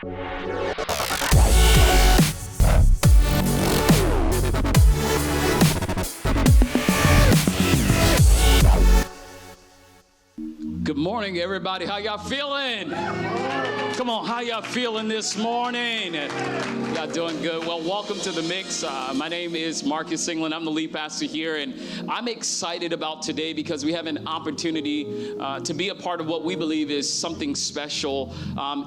Good morning, everybody. How y'all feeling? Come on, how y'all feeling this morning? Y'all doing good? Well, welcome to The Mix. My name is Marcus England. I'm the lead pastor here, and I'm excited about today because we have an opportunity to be a part of what we believe is something special.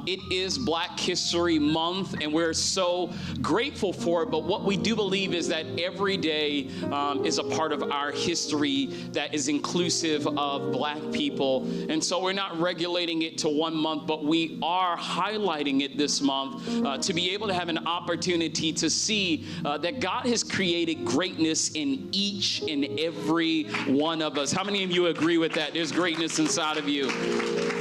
It is Black History Month, and we're so grateful for it, but what we do believe is that every day is a part of our history that is inclusive of Black people. And so we're not regulating it to 1 month, but we are highlighting it this month to be able to have an opportunity to see that God has created greatness in each and every one of us. How many of you agree with that? There's greatness inside of you.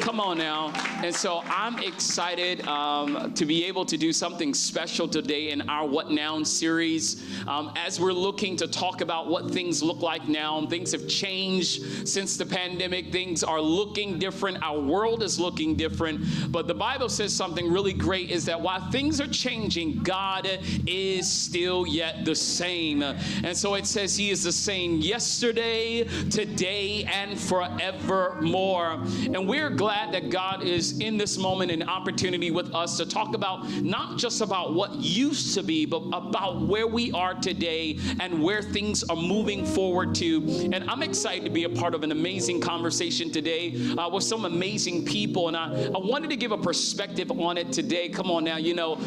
Come on now. And so I'm excited to be able to do something special today in our What Now series as we're looking to talk about what things look like now. Things have changed since the pandemic. Things are looking different. Our world is looking different. But the Bible says something really great is that while things are changing, God is still yet the same. And so it says he is the same yesterday, today, and forevermore. And we're glad that God is in this moment an opportunity with us to talk about not just about what used to be, but about where we are today and where things are moving forward to. And I'm excited to be a part of an amazing conversation today with some amazing people. And I wanted to give a perspective on it today. Come on now, you know,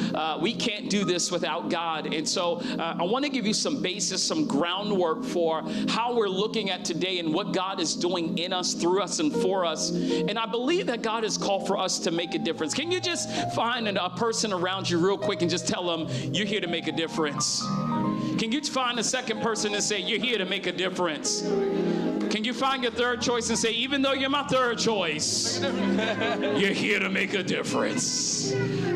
we can't do this without God. And so I want to give you some basis, some groundwork for how we're looking at today and what God is doing in us, through us, and for us. And I believe that God has called for us to make a difference. Can you just find a person around you real quick and just tell them you're here to make a difference? Can you find a second person and say you're here to make a difference? Can you find your third choice and say, even though you're my third choice, you're here to make a difference?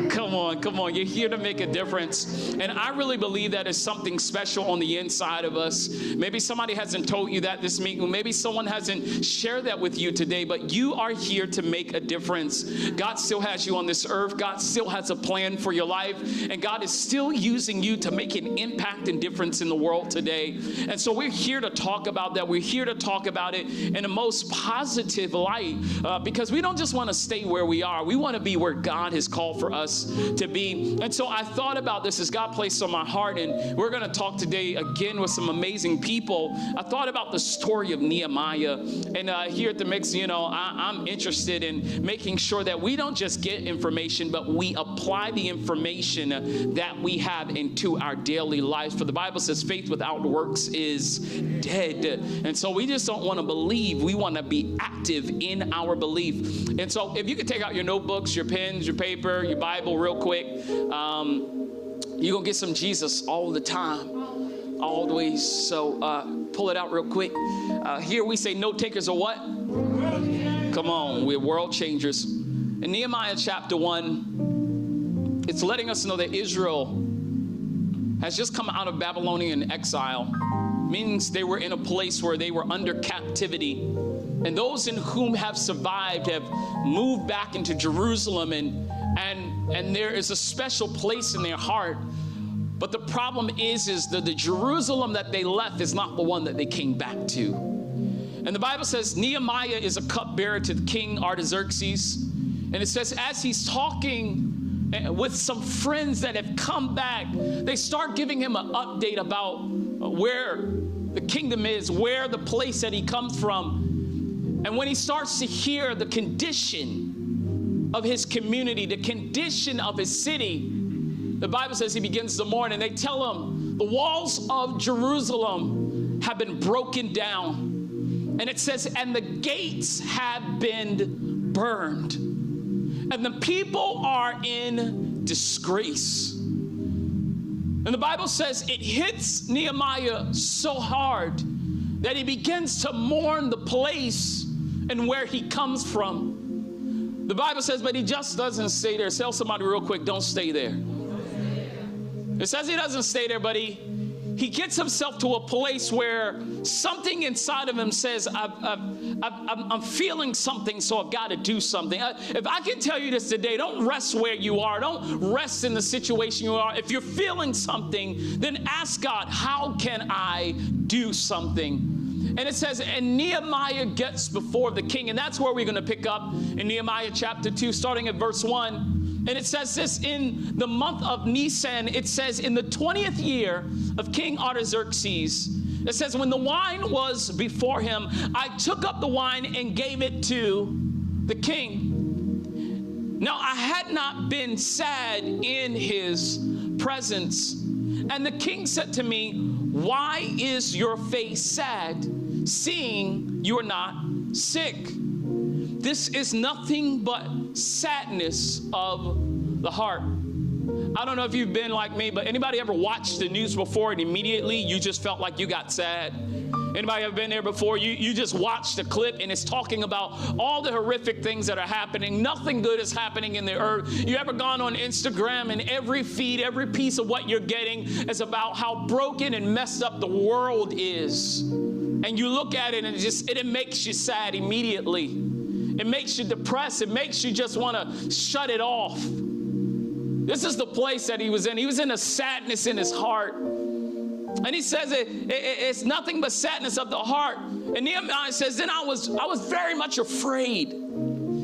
Come on, you're here to make a difference. And I really believe that is something special on the inside of us. Maybe somebody hasn't told you that this meeting. Maybe someone hasn't shared that with you today, but you are here to make a difference. God still has you on this earth. God still has a plan for your life. And God is still using you to make an impact and difference in the world today. And so we're here to talk about that. We're here to talk about it in the most positive light because we don't just want to stay where we are. We want to be where God has called for us to be. And so I thought about this as God placed on my heart, and we're going to talk today again with some amazing people. I thought about the story of Nehemiah, and here at the Mix, you know, I'm interested in making sure that we don't just get information, but we apply the information that we have into our daily lives. For the Bible says faith without works is dead. And so we just don't want to believe. We want to be active in our belief. And so if you could take out your notebooks, your pens, your paper, your Bible real quick, you're going to get some Jesus all the time, always. So pull it out real quick. Here we say note takers are what? Come on, we're world changers. In Nehemiah chapter 1, it's letting us know that Israel has just come out of Babylonian exile. Means they were in a place where they were under captivity. And those in whom have survived have moved back into Jerusalem, and there is a special place in their heart. But the problem is that the Jerusalem that they left is not the one that they came back to. And the Bible says Nehemiah is a cupbearer to King Artaxerxes. And it says as he's talking with some friends that have come back, they start giving him an update about where the kingdom is, where the place that he comes from. And when he starts to hear the condition of his community, the condition of his city, the Bible says he begins to mourn, and they tell him the walls of Jerusalem have been broken down. And it says, and the gates have been burned. And the people are in disgrace. And the Bible says it hits Nehemiah so hard that he begins to mourn the place and where he comes from. The Bible says, but he just doesn't stay there. Tell somebody real quick, don't stay there. It says he doesn't stay there, but he he gets himself to a place where something inside of him says, I'm feeling something, so I've got to do something. If I can tell you this today, don't rest where you are. Don't rest in the situation you are. If you're feeling something, then ask God, how can I do something? And it says, and Nehemiah gets before the king. And that's where we're going to pick up in Nehemiah chapter 2, starting at verse 1. And it says this, in the month of Nisan, it says, in the 20th year of King Artaxerxes, it says, when the wine was before him, I took up the wine and gave it to the king. Now, I had not been sad in his presence. And the king said to me, why is your face sad, seeing you are not sick? This is nothing but sadness of the heart. I don't know if you've been like me, but anybody ever watched the news before and immediately you just felt like you got sad? Anybody ever been there before? You just watched the clip and it's talking about all the horrific things that are happening. Nothing good is happening in the earth. You ever gone on Instagram and every feed, every piece of what you're getting is about how broken and messed up the world is. And you look at it and it makes you sad immediately. It makes you depressed. It makes you just want to shut it off. This is the place that he was in. He was in a sadness in his heart. And he says it's nothing but sadness of the heart. And Nehemiah says, then I was very much afraid.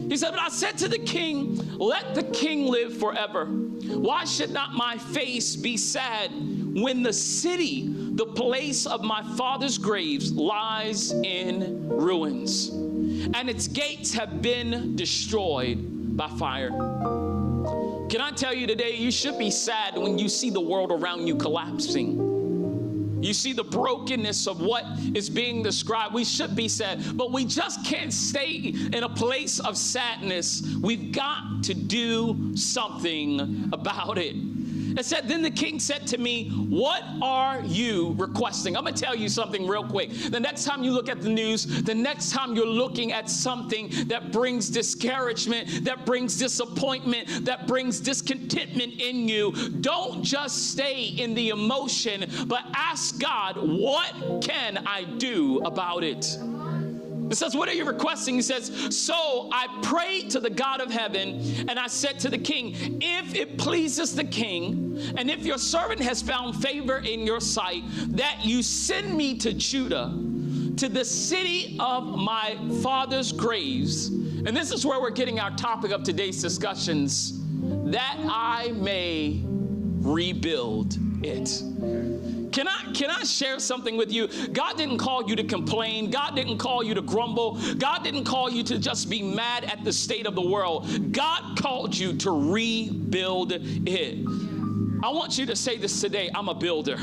He said, but I said to the king, let the king live forever. Why should not my face be sad when the city, the place of my father's graves, lies in ruins, and its gates have been destroyed by fire? Can I tell you today, you should be sad when you see the world around you collapsing. You see the brokenness of what is being described. We should be sad, but we just can't stay in a place of sadness. We've got to do something about it. It said, then the king said to me, what are you requesting? I'm going to tell you something real quick. The next time you look at the news, the next time you're looking at something that brings discouragement, that brings disappointment, that brings discontentment in you, don't just stay in the emotion, but ask God, what can I do about it? It says, what are you requesting? He says, so I prayed to the God of heaven, and I said to the king, if it pleases the king, and if your servant has found favor in your sight, that you send me to Judah, to the city of my father's graves. And this is where we're getting our topic of today's discussions, that I may rebuild it. Can I share something with you? God didn't call you to complain. God didn't call you to grumble. God didn't call you to just be mad at the state of the world. God called you to rebuild it. I want you to say this today, I'm a builder.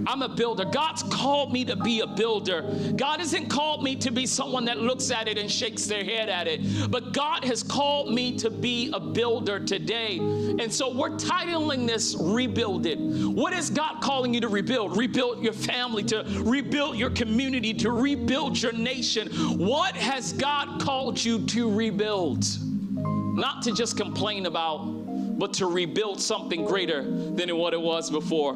I'm a builder. God's called me to be a builder. God hasn't called me to be someone that looks at it and shakes their head at it. But God has called me to be a builder today. And so we're titling this Rebuild It. What is God calling you to rebuild? Rebuild your family, to rebuild your community, to rebuild your nation. What has God called you to rebuild? Not to just complain about, but to rebuild something greater than what it was before.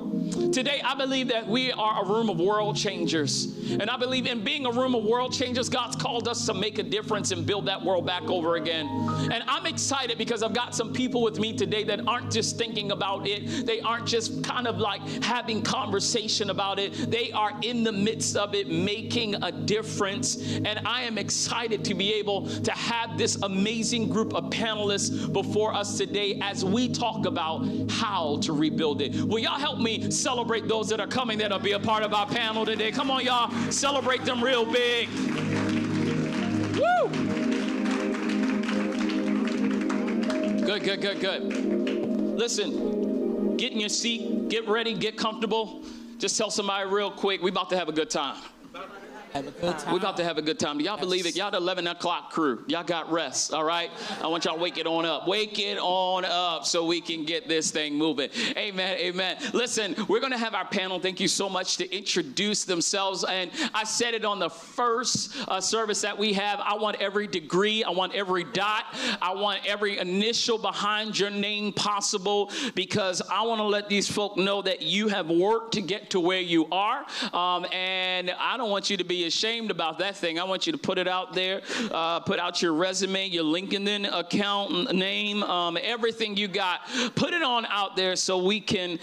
Today, I believe that we are a room of world changers. And I believe in being a room of world changers, God's called us to make a difference and build that world back over again. And I'm excited because I've got some people with me today that aren't just thinking about it. They aren't just kind of like having conversation about it. They are in the midst of it, making a difference. And I am excited to be able to have this amazing group of panelists before us today as we talk about how to rebuild it. Will y'all help me celebrate those that are coming that'll be a part of our panel today? Come on, y'all. Celebrate them real big. Woo! Good. Listen, get in your seat, get ready, get comfortable. Just tell somebody real quick, we about to have a good time. Have a good time. We're about to have a good time. Do y'all believe it? Y'all the 11 o'clock crew. Y'all got rest, all right? I want y'all to wake it on up. Wake it on up so we can get this thing moving. Amen, amen. Listen, we're going to have our panel. Thank you so much to introduce themselves. And I said it on the first service that we have. I want every degree. I want every dot. I want every initial behind your name possible, because I want to let these folk know that you have worked to get to where you are. And I don't want you to be ashamed about that thing. I want you to put it out there, put out your resume, your LinkedIn account name, everything you got. Put it on out there so we can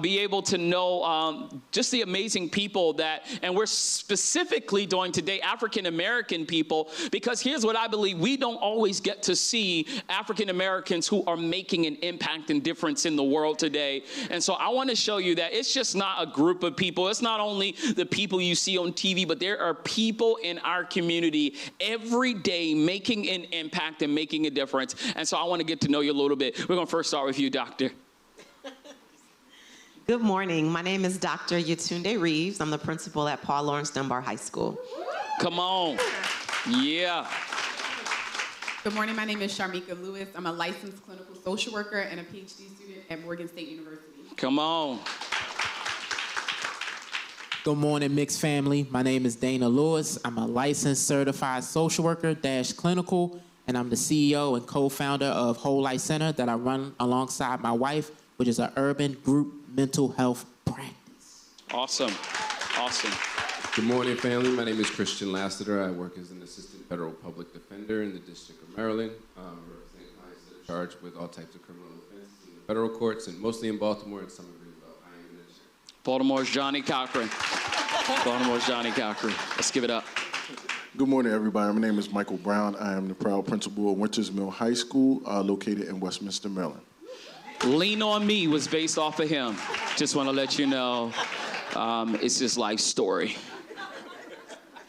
be able to know just the amazing people that, and we're specifically doing today African American people, because here's what I believe: we don't always get to see African Americans who are making an impact and difference in the world today. And so I want to show you that it's just not a group of people. It's not only the people you see on TV, but there are people in our community every day making an impact and making a difference. And so I want to get to know you a little bit. We're going to first start with you, Doctor. Good morning. My name is Dr. Yetunde Reeves. I'm the principal at Paul Laurence Dunbar High School. Come on. Yeah. Good morning. My name is Charmeika Lewis. I'm a licensed clinical social worker and a PhD student at Morgan State University. Come on. Good morning, Mix family. My name is Dana Lewis. I'm a licensed certified social worker / clinical, and I'm the CEO and co-founder of Whole Life Center that I run alongside my wife, which is an urban group mental health practice. Awesome. Awesome. Good morning, family. My name is Christian Lassiter. I work as an assistant federal public defender in the District of Maryland, representing clients that are charged with all types of criminal offenses in the federal courts, and mostly in Baltimore and some of Baltimore's Johnny Cochran. Baltimore's Johnny Cochran. Let's give it up. Good morning, everybody. My name is Michael Brown. I am the proud principal of Winters Mill High School, located in Westminster, Maryland. Lean on Me was based off of him. Just want to let you know, it's his life story.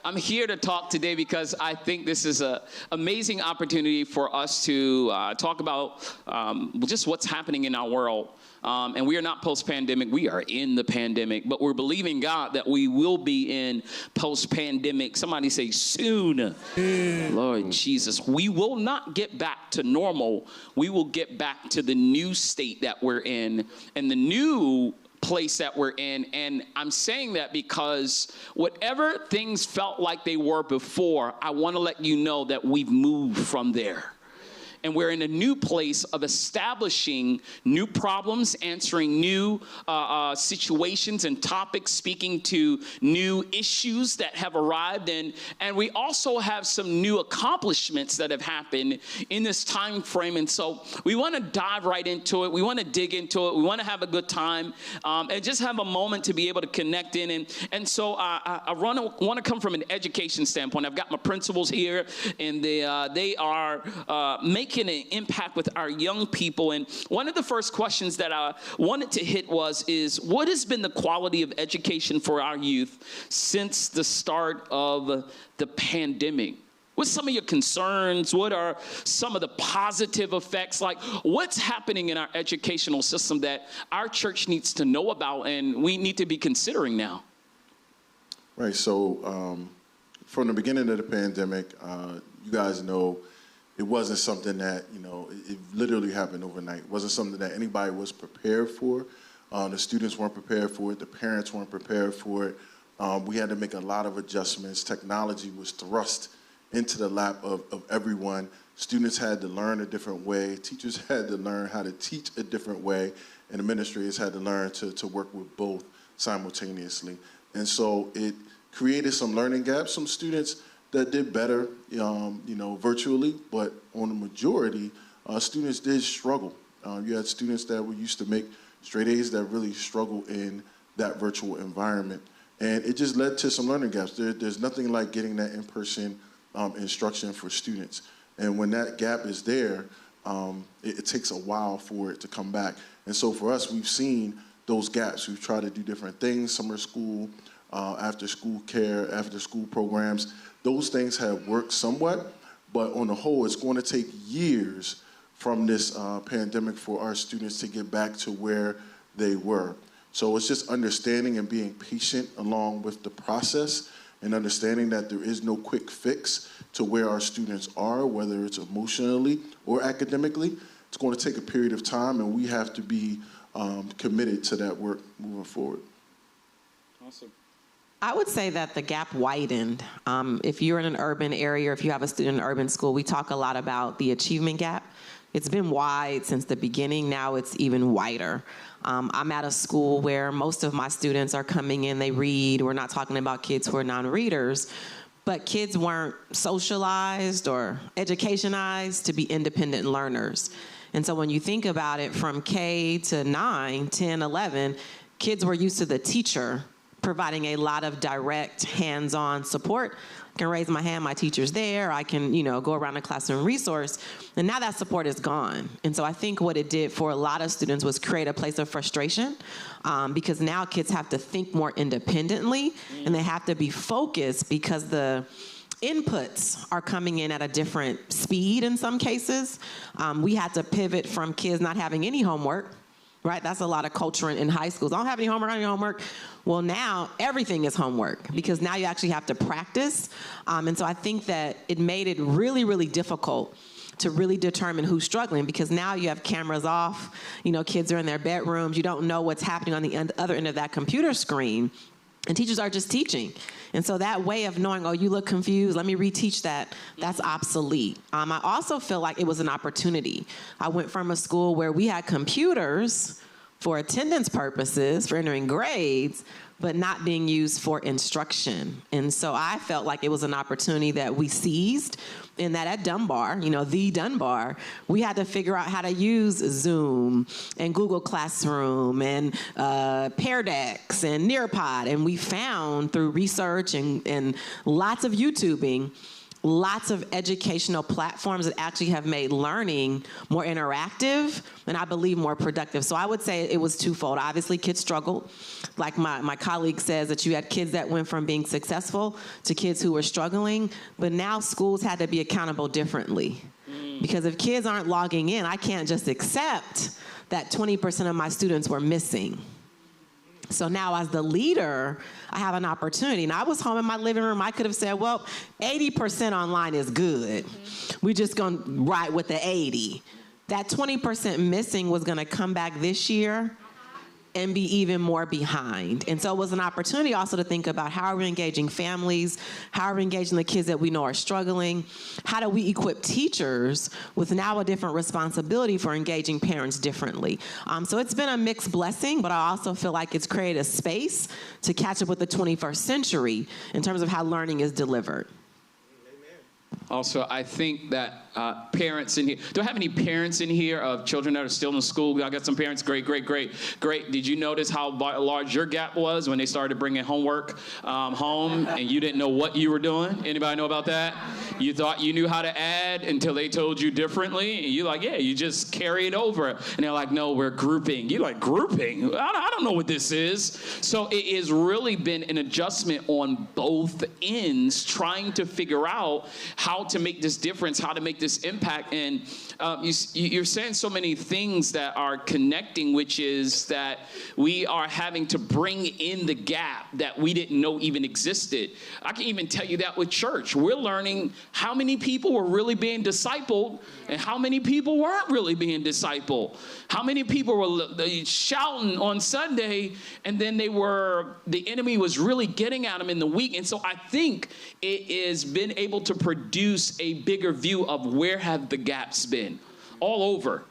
I'm here to talk today because I think this is an amazing opportunity for us to talk about just what's happening in our world. And we are not post-pandemic. We are in the pandemic. But we're believing God that we will be in post-pandemic. Somebody say soon. Lord Jesus. We will not get back to normal. We will get back to the new state that we're in. And the new place that we're in. And I'm saying that because whatever things felt like they were before, I want to let you know that we've moved from there. And we're in a new place of establishing new problems, answering new situations and topics, speaking to new issues that have arrived. And we also have some new accomplishments that have happened in this time frame. And so we want to dive right into it. We want to dig into it. We want to have a good time and just have a moment to be able to connect in. And so I want to come from an education standpoint. I've got my principals here, and they are making an impact with our young people. And one of the first questions that I wanted to hit is what has been the quality of education for our youth since the start of the pandemic? What's some of your concerns? What are some of the positive effects? Like, what's happening in our educational system that our church needs to know about and we need to be considering now? Right, so from the beginning of the pandemic, you guys know it wasn't something that, it literally happened overnight. It wasn't something that anybody was prepared for. The students weren't prepared for it. The parents weren't prepared for it. We had to make a lot of adjustments. Technology was thrust into the lap of everyone. Students had to learn a different way. Teachers had to learn how to teach a different way. And administrators had to learn to work with both simultaneously. And so it created some learning gaps. Some students that did better, virtually, but on the majority, students did struggle. You had students that were used to make straight A's that really struggle in that virtual environment. And it just led to some learning gaps. There's nothing like getting that in-person instruction for students. And when that gap is there, it takes a while for it to come back. And so for us, we've seen those gaps. We've tried to do different things, summer school, after school care, after school programs. Those things have worked somewhat, but on the whole, it's going to take years from this pandemic for our students to get back to where they were. So it's just understanding and being patient along with the process and understanding that there is no quick fix to where our students are, whether it's emotionally or academically. It's going to take a period of time, and we have to be committed to that work moving forward. Awesome. I would say that the gap widened. If you're in an urban area or if you have a student in an urban school, we talk a lot about the achievement gap. It's been wide since the beginning. Now it's even wider. I'm at a school where most of my students are coming in, they read. We're not talking about kids who are non-readers, but kids weren't socialized or educationized to be independent learners. And so when you think about it, from K to 9, 10, 11, kids were used to the teacher providing a lot of direct, hands-on support. I can raise my hand, my teacher's there, I can, go around a classroom resource, and now that support is gone. And so I think what it did for a lot of students was create a place of frustration, because now kids have to think more independently, and they have to be focused because the inputs are coming in at a different speed in some cases. We had to pivot from kids not having any homework, right? That's a lot of culture in high schools. I don't have any homework, Well, now everything is homework because now you actually have to practice. And so I think that it made it really, really difficult to really determine who's struggling because now you have cameras off, kids are in their bedrooms, you don't know what's happening on the other end of that computer screen, and teachers are just teaching. And so that way of knowing, oh, you look confused, let me reteach that, that's obsolete. I also feel like it was an opportunity. I went from a school where we had computers for attendance purposes, for entering grades, but not being used for instruction. And so I felt like it was an opportunity that we seized, in that at Dunbar, the Dunbar, we had to figure out how to use Zoom and Google Classroom and Pear Decks and Nearpod. And we found through research and lots of YouTubing, lots of educational platforms that actually have made learning more interactive and I believe more productive. So I would say it was twofold. Obviously, kids struggled. Like my colleague says, that you had kids that went from being successful to kids who were struggling, but now schools had to be accountable differently. Because if kids aren't logging in, I can't just accept that 20% of my students were missing. So now as the leader, I have an opportunity. And I was home in my living room. I could have said, well, 80% online is good. We're just going to ride with the 80. That 20% missing was going to come back this year and be even more behind. And so it was an opportunity also to think about how are we engaging families, how are we engaging the kids that we know are struggling, how do we equip teachers with now a different responsibility for engaging parents differently. So it's been a mixed blessing, but I also feel like it's created a space to catch up with the 21st century in terms of how learning is delivered. Also, I think that parents in here, do I have any parents in here of children that are still in school? I got some parents, great. Did you notice how large your gap was when they started bringing homework home and you didn't know what you were doing? Anybody know about that? You thought you knew how to add until they told you differently, and you're like, yeah, you just carry it over. And they're like, no, we're grouping. You're like, grouping? I don't know what this is. So it has really been an adjustment on both ends, trying to figure out how to make this difference, how to make this impact. And you're saying so many things that are connecting, which is that we are having to bring in the gap that we didn't know even existed. I can even tell you that with church. We're learning how many people were really being discipled and how many people weren't really being discipled. How many people were shouting on Sunday and then the enemy was really getting at them in the week. And so I think it has been able to produce a bigger view of where have the gaps been all over.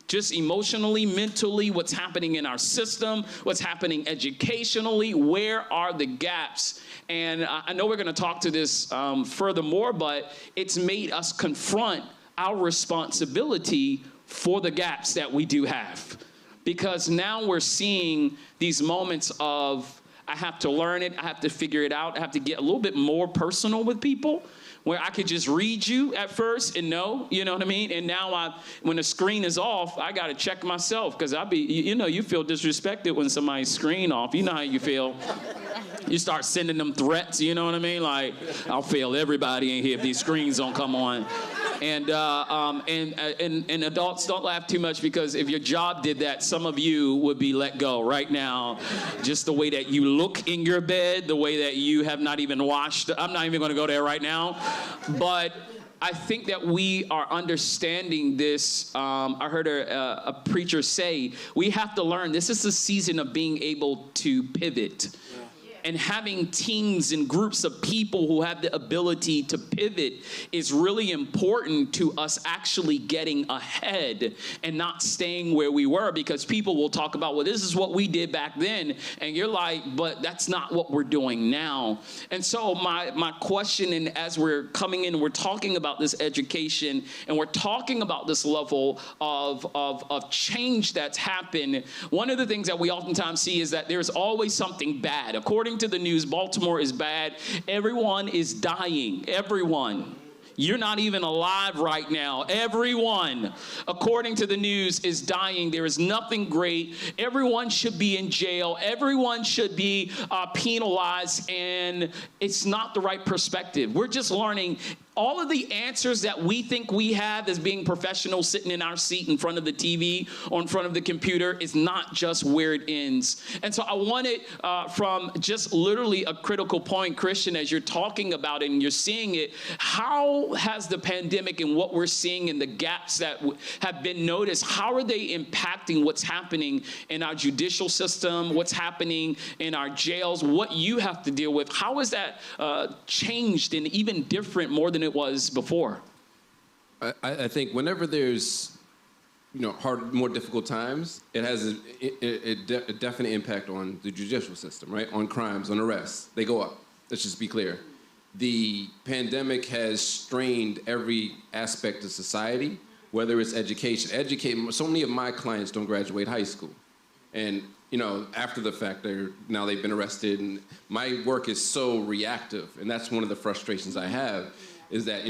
Just emotionally, mentally, what's happening in our system, what's happening educationally, where are the gaps? And I know we're going to talk to this furthermore, but it's made us confront our responsibility for the gaps that we do have. Because now we're seeing these moments of, I have to learn it, I have to figure it out, I have to get a little bit more personal with people. where I could just read you at first and know, you know what I mean? And now when the screen is off, I got to check myself because you feel disrespected when somebody's screen off. You know how you feel. You start sending them threats, you know what I mean? Like, I'll fail everybody in here if these screens don't come on. And adults, don't laugh too much, because if your job did that, some of you would be let go right now. Just the way that you look in your bed, the way that you have not even washed. I'm not even going to go there right now. But I think that we are understanding this. I heard a preacher say, we have to learn, this is a season of being able to pivot. And having teams and groups of people who have the ability to pivot is really important to us actually getting ahead and not staying where we were, because people will talk about, well, this is what we did back then. And you're like, but that's not what we're doing now. And so my question, and as we're coming in, we're talking about this education and we're talking about this level of change that's happened. One of the things that we oftentimes see is that there's always something bad. According to the news, Baltimore is bad. Everyone is dying. Everyone. You're not even alive right now. Everyone, according to the news, is dying. There is nothing great. Everyone should be in jail. Everyone should be penalized, and it's not the right perspective. We're just learning all of the answers that we think we have as being professionals sitting in our seat in front of the TV or in front of the computer is not just where it ends. And so I wanted from just literally a critical point, Christian, as you're talking about it and you're seeing it, how has the pandemic and what we're seeing and the gaps that have been noticed, how are they impacting what's happening in our judicial system, what's happening in our jails, what you have to deal with? How has that changed and even different more than it was before? I think whenever there's, hard, more difficult times, it has a definite impact on the judicial system, right? On crimes, on arrests. They go up. Let's just be clear. The pandemic has strained every aspect of society, whether it's education. So many of my clients don't graduate high school. And, after the fact, they've been arrested. And my work is so reactive. And that's one of the frustrations I have. Is that,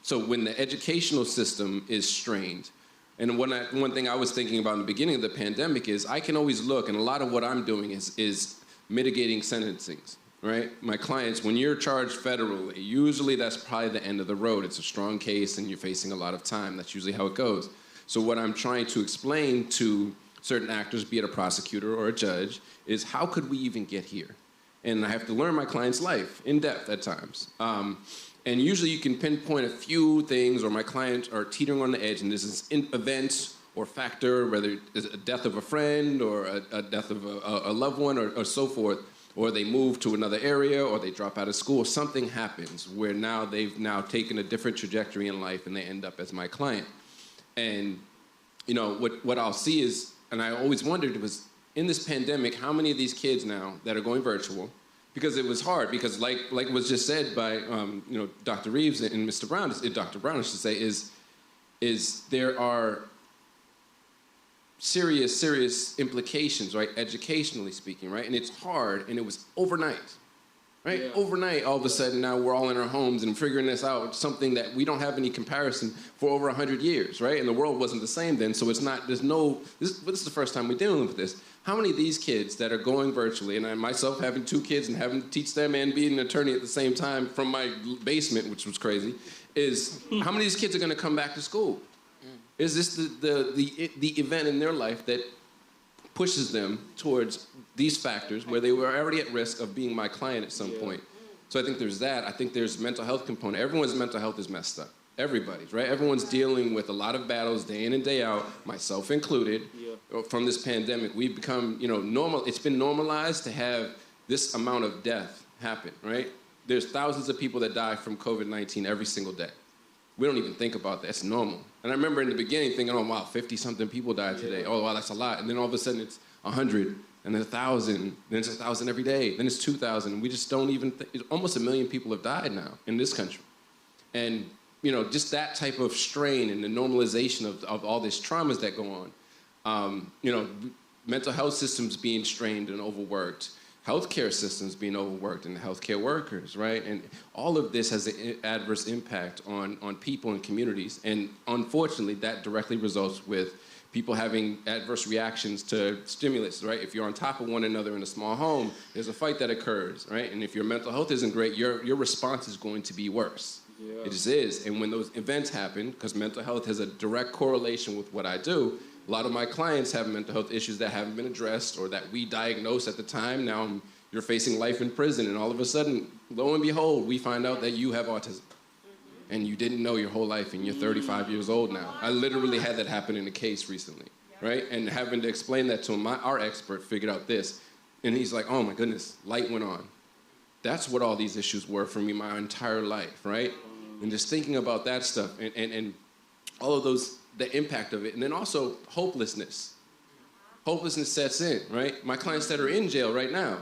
so when the educational system is strained, and one thing I was thinking about in the beginning of the pandemic is I can always look, and a lot of what I'm doing is mitigating sentencings, right? My clients, when you're charged federally, usually that's probably the end of the road. It's a strong case and you're facing a lot of time. That's usually how it goes. So what I'm trying to explain to certain actors, be it a prosecutor or a judge, is how could we even get here? And I have to learn my client's life in depth at times. And usually you can pinpoint a few things, or my clients are teetering on the edge, and this is an event or factor, whether it's a death of a friend or a death of a loved one or so forth, or they move to another area or they drop out of school. Something happens where now they've taken a different trajectory in life and they end up as my client. And what I'll see is, and I always wondered, was in this pandemic, how many of these kids now that are going virtual, because it was hard, because like was just said by Dr. Reeves and Mr. Brown, Dr. Brown I should say, is there are serious implications, right, educationally speaking, right? And it's hard, and it was overnight, right? Yeah. Overnight, all of a sudden now we're all in our homes and figuring this out, something that we don't have any comparison for over 100 years, right? And the world wasn't the same then, so it's not, this is the first time we're dealing with this. How many of these kids that are going virtually, and I myself having 2 kids and having to teach them and being an attorney at the same time from my basement, which was crazy, is how many of these kids are going to come back to school? Is this the event in their life that pushes them towards these factors where they were already at risk of being my client at some point? So I think there's that. I think there's mental health component. Everyone's mental health is messed up. Everybody's, right? Everyone's dealing with a lot of battles day in and day out, myself included. From this pandemic, we've become, normal. It's been normalized to have this amount of death happen, right? There's thousands of people that die from COVID-19 every single day. We don't even think about that. It's normal. And I remember in the beginning thinking, oh, wow, 50-something people died today. Oh, wow, that's a lot. And then all of a sudden it's 100, and then 1,000, then it's 1,000 every day, then it's 2,000. And we just don't even think, almost 1 million people have died now in this country. And, just that type of strain and the normalization of all these traumas that go on. Mental health systems being strained and overworked. healthcare systems being overworked and the healthcare workers, right? And all of this has an adverse impact on people and communities. And unfortunately, that directly results with people having adverse reactions to stimulus, right? If you're on top of one another in a small home, there's a fight that occurs, right? And if your mental health isn't great, your response is going to be worse. Yeah. It just is. And when those events happen, because mental health has a direct correlation with what I do, a lot of my clients have mental health issues that haven't been addressed or that we diagnosed at the time. Now you're facing life in prison, and all of a sudden, lo and behold, we find out that you have autism. And you didn't know your whole life, and you're 35 years old now. I literally had that happen in a case recently, right? And having to explain that to him, our expert figured out this. And he's like, oh my goodness, light went on. That's what all these issues were for me my entire life, right? And just thinking about that stuff and all of those, the impact of it. And then also hopelessness. Hopelessness sets in, right? My clients that are in jail right now,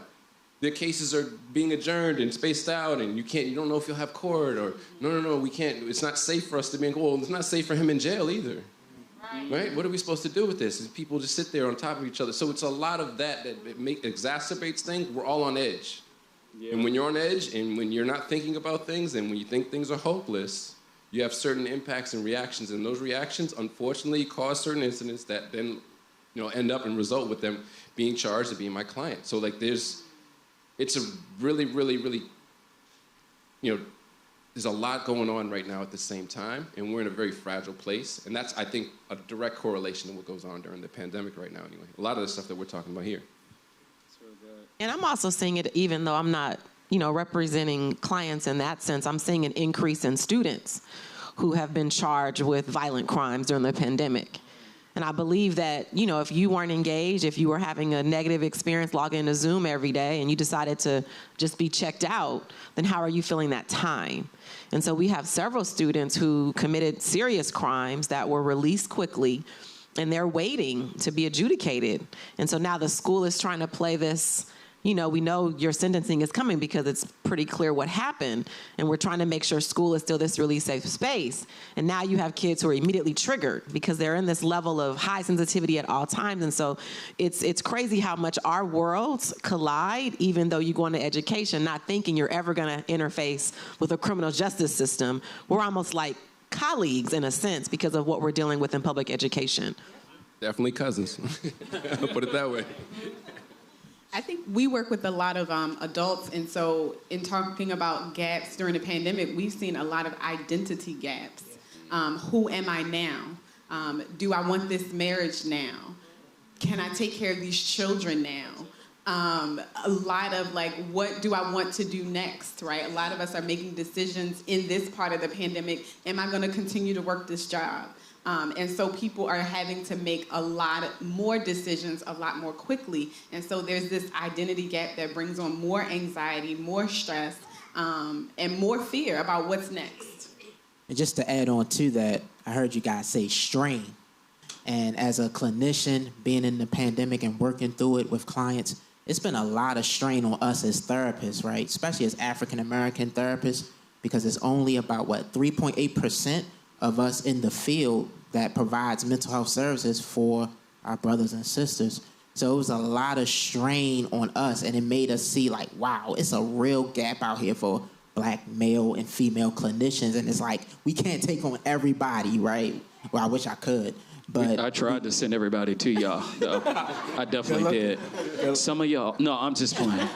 their cases are being adjourned and spaced out, and you don't know if you'll have court, or no, we can't, it's not safe for us to be in court. Well, it's not safe for him in jail either, right? What are we supposed to do with this? And people just sit there on top of each other. So it's a lot of that exacerbates things. We're all on edge. Yeah. And when you're on edge, and when you're not thinking about things, and when you think things are hopeless, you have certain impacts and reactions, and those reactions, unfortunately, cause certain incidents that then, end up and result with them being charged and being my client. So, it's a really, really, really, there's a lot going on right now at the same time, and we're in a very fragile place. And that's, I think, a direct correlation to what goes on during the pandemic right now anyway. A lot of the stuff that we're talking about here. And I'm also seeing it, even though I'm not, representing clients in that sense, I'm seeing an increase in students who have been charged with violent crimes during the pandemic. And I believe that, if you weren't engaged, if you were having a negative experience logging into Zoom every day and you decided to just be checked out, then how are you feeling that time? And so we have several students who committed serious crimes that were released quickly, and they're waiting to be adjudicated. And so now the school is trying to play this, we know your sentencing is coming because it's pretty clear what happened, and we're trying to make sure school is still this really safe space. And now you have kids who are immediately triggered because they're in this level of high sensitivity at all times. And so it's crazy how much our worlds collide, even though you go into education not thinking you're ever going to interface with a criminal justice system. We're almost like colleagues in a sense because of what we're dealing with in public education. Definitely cousins. I'll put it that way. I think we work with a lot of adults, and so in talking about gaps during the pandemic, we've seen a lot of identity gaps. Who am I now? Do I want this marriage now? Can I take care of these children now? A lot of what do I want to do next, right? A lot of us are making decisions in this part of the pandemic. Am I going to continue to work this job? And so people are having to make a lot more decisions a lot more quickly. And so there's this identity gap that brings on more anxiety, more stress, and more fear about what's next. And just to add on to that, I heard you guys say strain. And as a clinician, being in the pandemic and working through it with clients, it's been a lot of strain on us as therapists, right? Especially as African-American therapists, because it's only about, 3.8% of us in the field that provides mental health services for our brothers and sisters. So it was a lot of strain on us, and it made us see wow, it's a real gap out here for Black male and female clinicians, and it's we can't take on everybody, right? Well, I wish I could, but I tried to send everybody to y'all, though. I definitely did. Some of y'all, no, I'm just playing.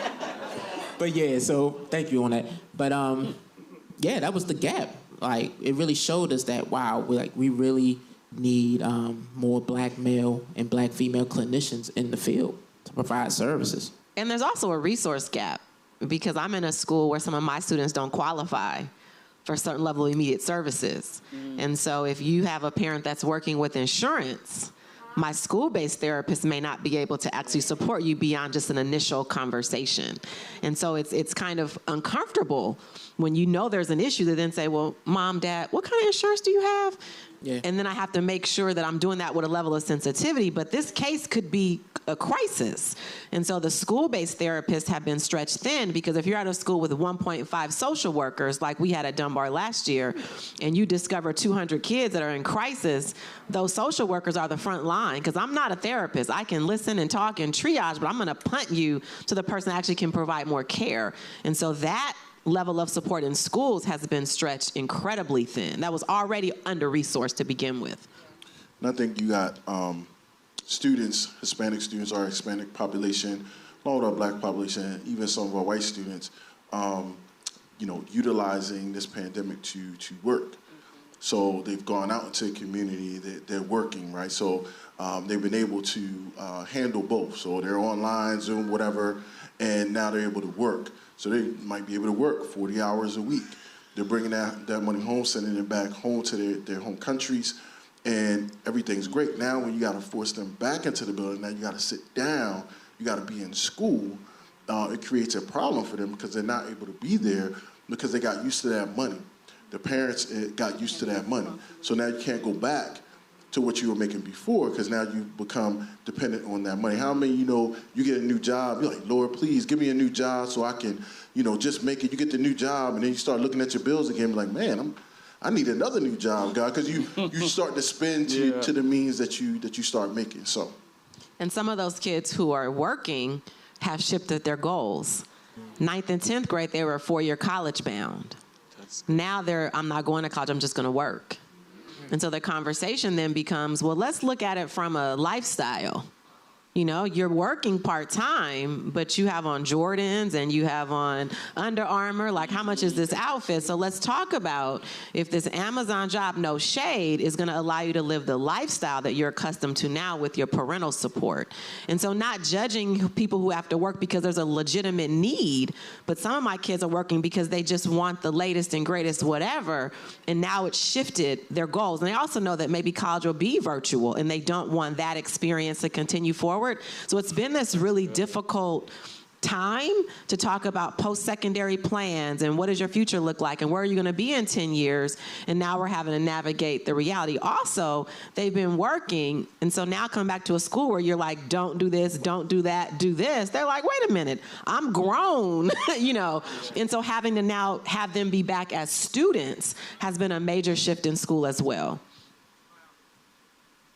But yeah, so thank you on that. But that was the gap. It really showed us that, wow, we really need more Black male and Black female clinicians in the field to provide services. And there's also a resource gap because I'm in a school where some of my students don't qualify for a certain level of immediate services. And so if you have a parent that's working with insurance, my school-based therapist may not be able to actually support you beyond just an initial conversation. And so it's kind of uncomfortable when you know there's an issue to then say, well, Mom, Dad, what kind of insurance do you have? Yeah. And then I have to make sure that I'm doing that with a level of sensitivity. But this case could be a crisis. And so the school-based therapists have been stretched thin, because if you're at a school with 1.5 social workers, like we had at Dunbar last year, and you discover 200 kids that are in crisis, those social workers are the front line. Because I'm not a therapist. I can listen and talk and triage, but I'm going to punt you to the person that actually can provide more care. And so that level of support in schools has been stretched incredibly thin. That was already under-resourced to begin with. And I think you got students, Hispanic students, our Hispanic population, along with our black population, even some of our white students, utilizing this pandemic to work. So they've gone out into the community, they're working, right? So they've been able to handle both. So they're online, Zoom, whatever, and now they're able to work. So they might be able to work 40 hours a week. They're bringing that money home, sending it back home to their home countries, and everything's great. Now when you got to force them back into the building, now you got to sit down, you got to be in school, it creates a problem for them because they're not able to be there because they got used to that money. The parents got used to that money. So now you can't go back to what you were making before, because now you become dependent on that money. How many, you get a new job, you're like, Lord, please give me a new job so I can, just make it. You get the new job, and then you start looking at your bills again, like, man, I need another new job, God, because you start to spend to the means that you start making. So, and some of those kids who are working have shifted their goals. 9th and 10th grade, they were 4-year college bound. Now I'm not going to college, I'm just going to work. And so the conversation then becomes, well, let's look at it from a lifestyle. You're working part-time, but you have on Jordans and you have on Under Armour. Like, how much is this outfit? So let's talk about if this Amazon job, no shade, is going to allow you to live the lifestyle that you're accustomed to now with your parental support. And so not judging people who have to work because there's a legitimate need, but some of my kids are working because they just want the latest and greatest whatever, and now it's shifted their goals. And they also know that maybe college will be virtual, and they don't want that experience to continue forward. So it's been this really difficult time to talk about post-secondary plans and what does your future look like and where are you going to be in 10 years, and now we're having to navigate the reality. Also, they've been working, and so now come back to a school where you're like, don't do this, don't do that, do this. They're like, wait a minute, I'm grown, and so having to now have them be back as students has been a major shift in school as well.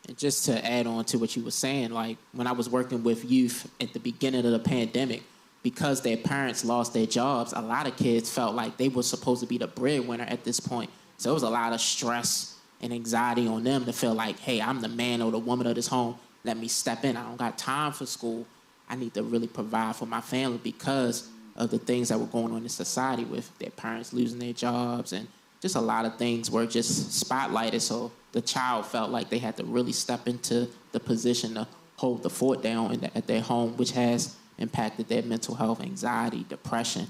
And just to add on to what you were saying, like when I was working with youth at the beginning of the pandemic, because their parents lost their jobs, a lot of kids felt like they were supposed to be the breadwinner at this point. So it was a lot of stress and anxiety on them to feel like, hey, I'm the man or the woman of this home. Let me step in. I don't got time for school. I need to really provide for my family because of the things that were going on in society with their parents losing their jobs, and just a lot of things were just spotlighted. So the child felt like they had to really step into the position to hold the fort down at their home, which has impacted their mental health, anxiety, depression,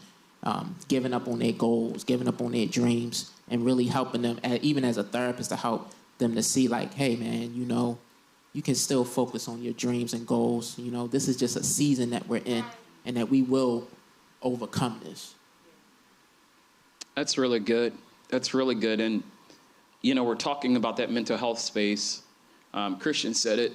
giving up on their goals, giving up on their dreams, and really helping them, even as a therapist, to help them to see like, hey, man, you can still focus on your dreams and goals. This is just a season that we're in, and that we will overcome this. That's really good. That's really good. And, we're talking about that mental health space. Christian said it.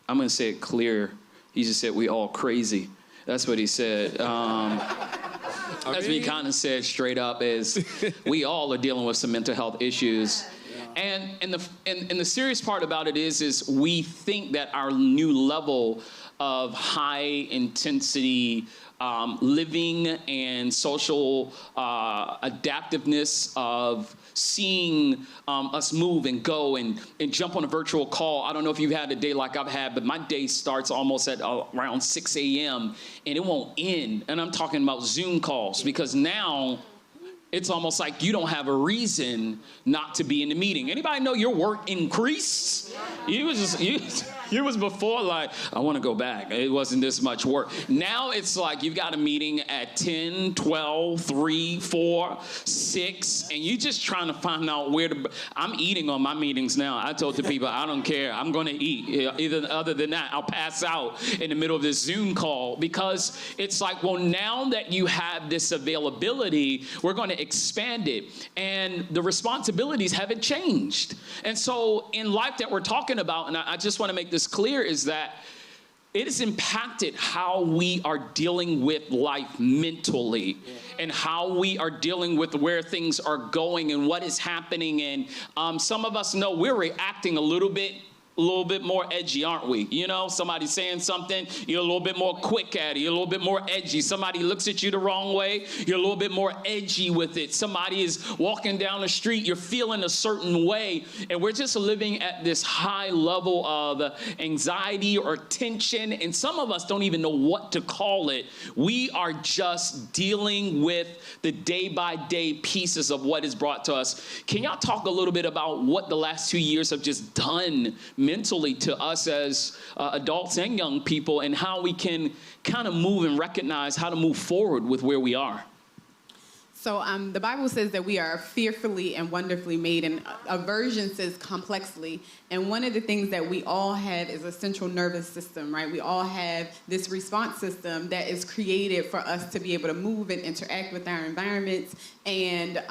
I'm going to say it clear. He just said we all crazy. That's what he said. That's what he kind of said straight up, is we all are dealing with some mental health issues. And the serious part about it is we think that our new level of high intensity living and social adaptiveness of seeing us move and go and jump on a virtual call. I don't know if you've had a day like I've had, but my day starts almost at around 6 a.m. and it won't end. And I'm talking about Zoom calls, because now it's almost like you don't have a reason not to be in the meeting. Anybody know your work increased? It was before, like, I want to go back. It wasn't this much work. Now it's like you've got a meeting at 10, 12, 3, 4, 6, and you're just trying to find out where to. I'm eating on my meetings now. I told the people, I don't care. I'm going to eat. Either other than that, I'll pass out in the middle of this Zoom call, because it's like, well, now that you have this availability, we're going to expand it. And the responsibilities haven't changed. And so in life that we're talking about, and I just want to make this clear, is that it has impacted how we are dealing with life mentally, and how we are dealing with where things are going and what is happening. And some of us know we're reacting a little bit more edgy, aren't we? You know, somebody saying something, you're a little bit more quick at it. You're a little bit more edgy. Somebody looks at you the wrong way, you're a little bit more edgy with it. Somebody is walking down the street, you're feeling a certain way. And we're just living at this high level of anxiety or tension. And some of us don't even know what to call it. We are just dealing with the day-by-day pieces of what is brought to us. Can y'all talk a little bit about what the last 2 years have just done mentally to us as adults and young people, and how we can kind of move and recognize how to move forward with where we are? So the Bible says that we are fearfully and wonderfully made, and a version says complexly. And one of the things that we all have is a central nervous system, right? We all have this response system that is created for us to be able to move and interact with our environments. And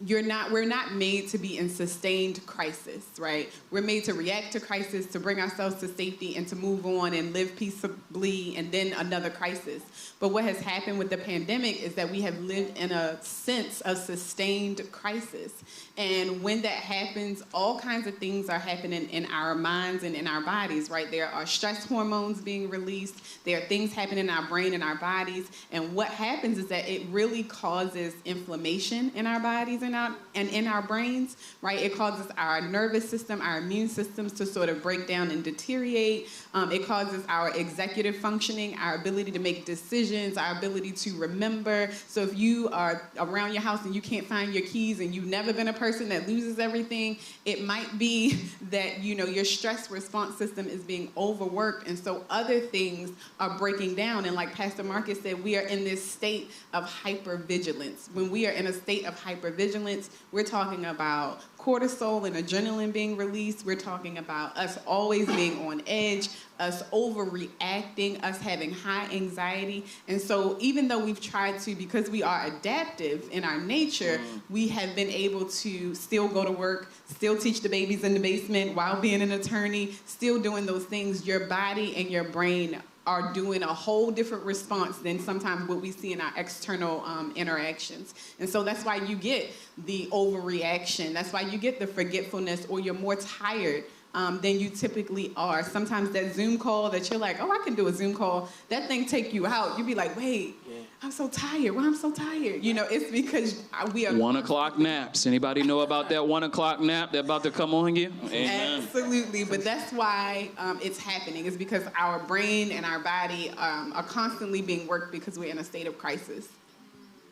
we're not made to be in sustained crisis, right? We're made to react to crisis, to bring ourselves to safety, and to move on and live peaceably, and then another crisis. But what has happened with the pandemic is that we have lived in a sense of sustained crisis. And when that happens, all kinds of things are happening in our minds and in our bodies, right? There are stress hormones being released. There are things happening in our brain and our bodies. And what happens is that it really causes inflammation in our bodies and in our brains, right? It causes our nervous system, our immune systems to sort of break down and deteriorate. It causes our executive functioning, our ability to make decisions, our ability to remember. So if you are around your house and you can't find your keys, and you've never been a person that loses everything, it might be that, you know, your stress response system is being overworked, and so other things are breaking down. And like Pastor Marcus said, we are in this state of hypervigilance. When we are in a state of hypervigilance, we're talking about cortisol and adrenaline being released. We're talking about us always being on edge, us overreacting, us having high anxiety. And so even though we've tried to, because we are adaptive in our nature, we have been able to still go to work, still teach the babies in the basement while being an attorney, still doing those things. Your body and your brain are doing a whole different response than sometimes what we see in our external interactions. And so that's why you get the overreaction. That's why you get the forgetfulness, or you're more tired than you typically are. Sometimes that Zoom call that you're like, oh, I can do a Zoom call, that thing take you out. You be like, wait, I'm so tired. Why I'm so tired? You know, it's because we are 1 o'clock naps. Anybody know about that 1 o'clock nap that's about to come on you? Amen. Absolutely, but that's why it's happening. It's because our brain and our body are constantly being worked, because we're in a state of crisis.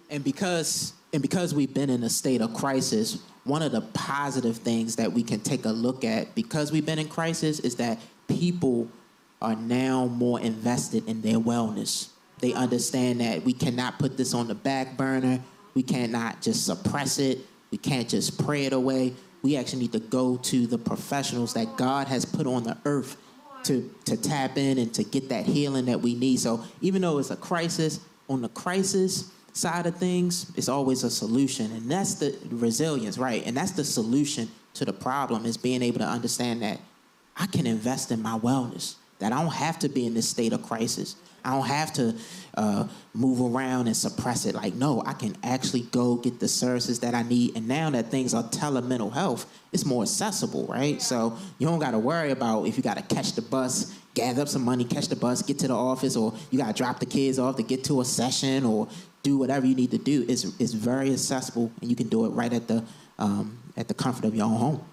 And because we've been in a state of crisis, one of the positive things that we can take a look at, because we've been in crisis, is that people are now more invested in their wellness. They understand that we cannot put this on the back burner. We cannot just suppress it. We can't just pray it away. We actually need to go to the professionals that God has put on the earth to tap in and to get that healing that we need. So even though it's a crisis, on the crisis side of things, it's always a solution. And that's the resilience, right? And that's the solution to the problem, is being able to understand that I can invest in my wellness, that I don't have to be in this state of crisis. I don't have to move around and suppress it. Like, no, I can actually go get the services that I need. And now that things are tele-mental health, it's more accessible, right? So you don't got to worry about if you got to catch the bus, gather up some money, catch the bus, get to the office, or you got to drop the kids off to get to a session, or do whatever you need to do. It's very accessible, and you can do it right at the comfort of your own home.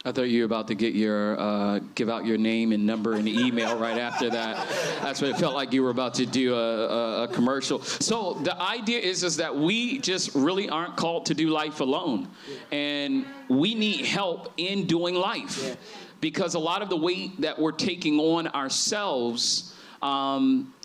I thought you were about to get your give out your name and number and email right after that. That's what it felt like you were about to do a commercial. So the idea is that we just really aren't called to do life alone, and we need help in doing life. because a lot of the weight that we're taking on ourselves,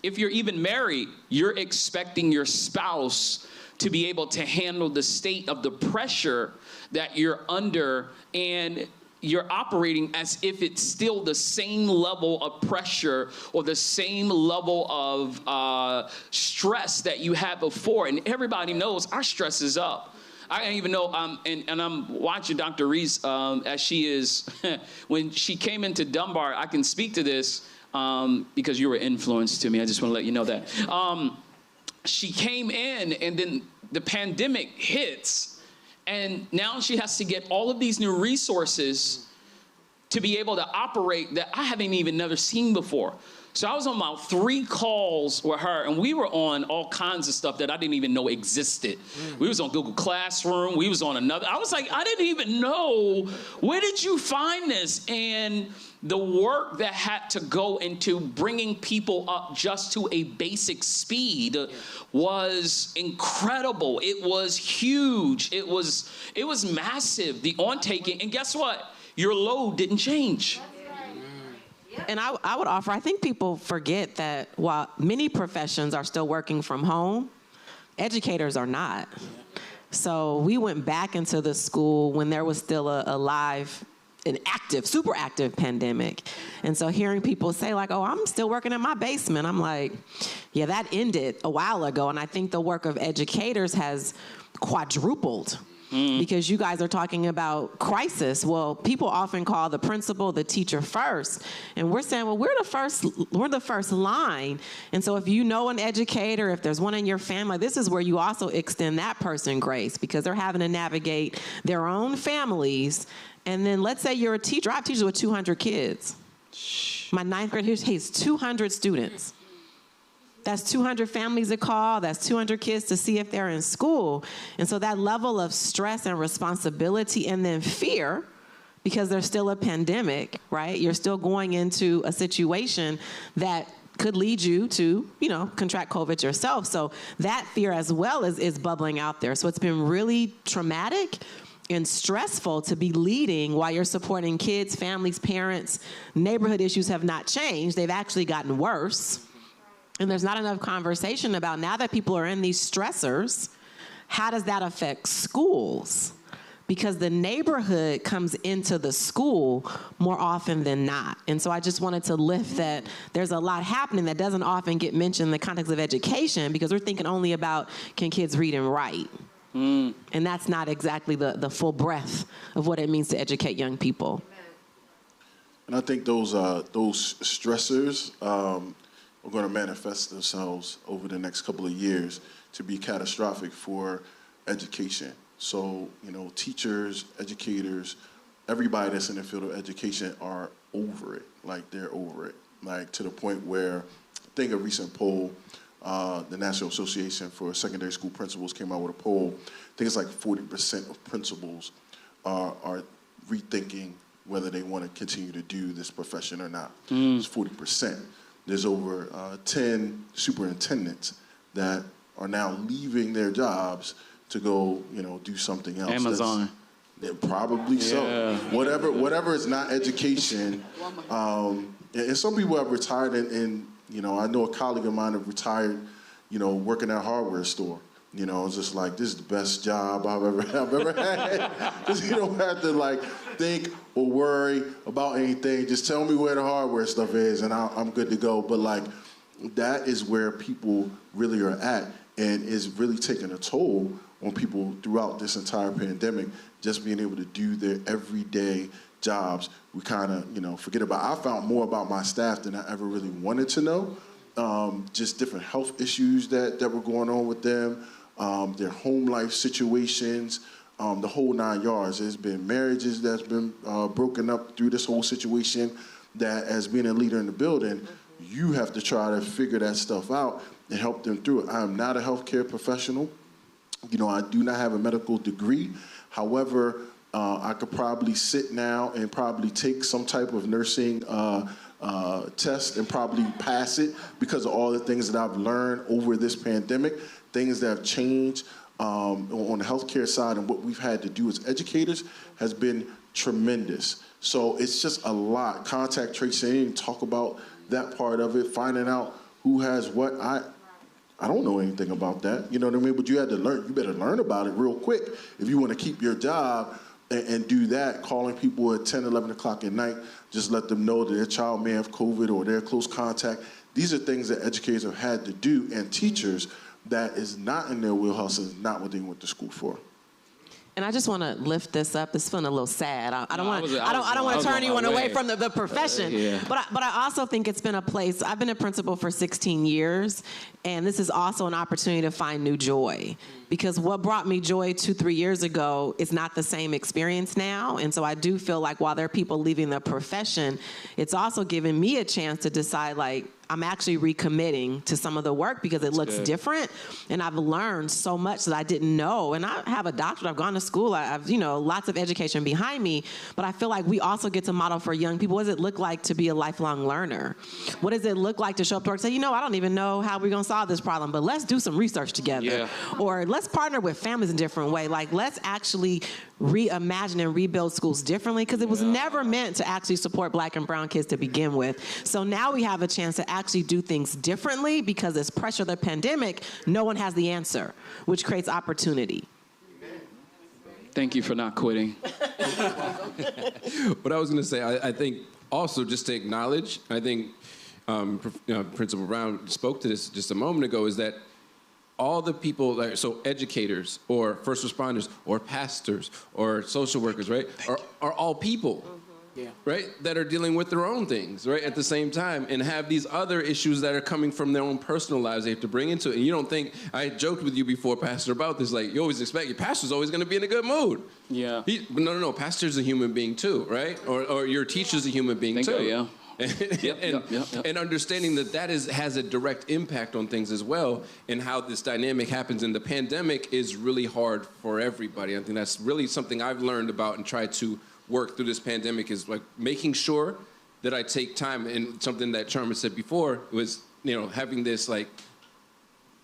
if you're even married, you're expecting your spouse to be able to handle the state of the pressure that you're under, and you're operating as if it's still the same level of pressure or the same level of stress that you had before. And everybody knows our stress is up. I don't even know, and I'm watching Dr. Reeves as she is, when she came into Dunbar, I can speak to this because you were influenced to me. I just want to let you know that. She came in, and then the pandemic hits. And now she has to get all of these new resources to be able to operate that I haven't even never seen before. So I was on about 3 calls with her, and we were on all kinds of stuff that I didn't even know existed. We was on Google Classroom. We was on another. I was like, I didn't even know. Where did you find this? And the work that had to go into bringing people up just to a basic speed was incredible. It was huge. It was massive, the on-taking. And guess what? Your load didn't change. And I would offer, I think people forget that while many professions are still working from home, educators are not. So we went back into the school when there was still a live, an active, super active pandemic. And so hearing people say like, oh, I'm still working in my basement. I'm like, yeah, that ended a while ago. And I think the work of educators has quadrupled. Because you guys are talking about crisis. Well, people often call the principal the teacher first. And we're saying, well, we're the first line. And so if you know an educator, if there's one in your family, this is where you also extend that person grace, because they're having to navigate their own families. And then let's say you're a teacher. I have teachers with 200 kids. My 9th grade has 200 students. That's 200 families to call. That's 200 kids to see if they're in school. And so that level of stress and responsibility, and then fear, because there's still a pandemic, right? You're still going into a situation that could lead you to, contract COVID yourself. So that fear as well is bubbling out there. So it's been really traumatic and stressful to be leading while you're supporting kids, families, parents. Neighborhood issues have not changed. They've actually gotten worse. And there's not enough conversation about, now that people are in these stressors, how does that affect schools? Because the neighborhood comes into the school more often than not. And so I just wanted to lift that there's a lot happening that doesn't often get mentioned in the context of education, because we're thinking only about, can kids read and write? And that's not exactly the full breadth of what it means to educate young people. And I think those stressors are going to manifest themselves over the next couple of years to be catastrophic for education. So, teachers, educators, everybody that's in the field of education are over it. Like, they're over it. Like, to the point where, I think a recent poll, the National Association for Secondary School Principals came out with a poll. I think it's like 40% of principals are rethinking whether they want to continue to do this profession or not. It's 40%. There's over 10 superintendents that are now leaving their jobs to go, do something else. Amazon. Probably so. Whatever is not education. And some people have retired, and I know a colleague of mine have retired, working at a hardware store. It's just like, this is the best job I've ever had. Because you don't have to think or worry about anything. Just tell me where the hardware stuff is, and I'm good to go. But that is where people really are at, and is really taking a toll on people throughout this entire pandemic. Just being able to do their everyday jobs, we kind of forget about. I found more about my staff than I ever really wanted to know. Just different health issues that were going on with them. Their home life situations, the whole 9 yards. There's been marriages that's been broken up through this whole situation, that as being a leader in the building, you have to try to figure that stuff out and help them through it. I am not a healthcare professional. I do not have a medical degree. However, I could probably sit now and probably take some type of nursing test and probably pass it, because of all the things that I've learned over this pandemic, things that have changed on the healthcare side, and what we've had to do as educators has been tremendous. So it's just a lot. Contact tracing, talk about that part of it, finding out who has what. I don't know anything about that. You know what I mean? But you had to learn. You better learn about it real quick if you want to keep your job and do that. Calling people at 10, 11 o'clock at night, just let them know that their child may have COVID or they're close contact. These are things that educators have had to do, and teachers, that is not in their wheelhouse, is not what they went to school for. And I just want to lift this up. It's feeling a little sad. I don't want to turn anyone away from the profession. But I also think it's been a place. I've been a principal for 16 years, and this is also an opportunity to find new joy. Because what brought me joy 2-3 years ago is not the same experience now. And so I do feel like while there are people leaving the profession, it's also giving me a chance to decide, like, I'm actually recommitting to some of the work because it looks different. And I've learned so much that I didn't know. And I have a doctorate. I've gone to school. I've, lots of education behind me. But I feel like we also get to model for young people. What does it look like to be a lifelong learner? What does it look like to show up to work and say, I don't even know how we're going to solve this problem, but let's do some research together. Yeah. Or let's partner with families in a different way. Like, let's actually reimagine and rebuild schools differently, because it was never meant to actually support Black and brown kids to begin with. So now we have a chance to actually do things differently, because there's pressure of the pandemic. No one has the answer, which creates opportunity. Thank you for not quitting. What I was going to say, I think also just to acknowledge, I think Principal Brown spoke to this just a moment ago, is that all the people, so educators or first responders or pastors or social workers, right, are all people, right, that are dealing with their own things, right, at the same time, and have these other issues that are coming from their own personal lives they have to bring into it. And you don't think, I joked with you before, Pastor, about this, like, you always expect your pastor's always going to be in a good mood. Yeah. No, pastor's a human being too, right? Or your teacher's a human being too. Yeah. And understanding that has a direct impact on things as well, and how this dynamic happens. And the pandemic is really hard for everybody. I think that's really something I've learned about and tried to work through this pandemic, is like making sure that I take time. And something that Charmeika said before was, having this like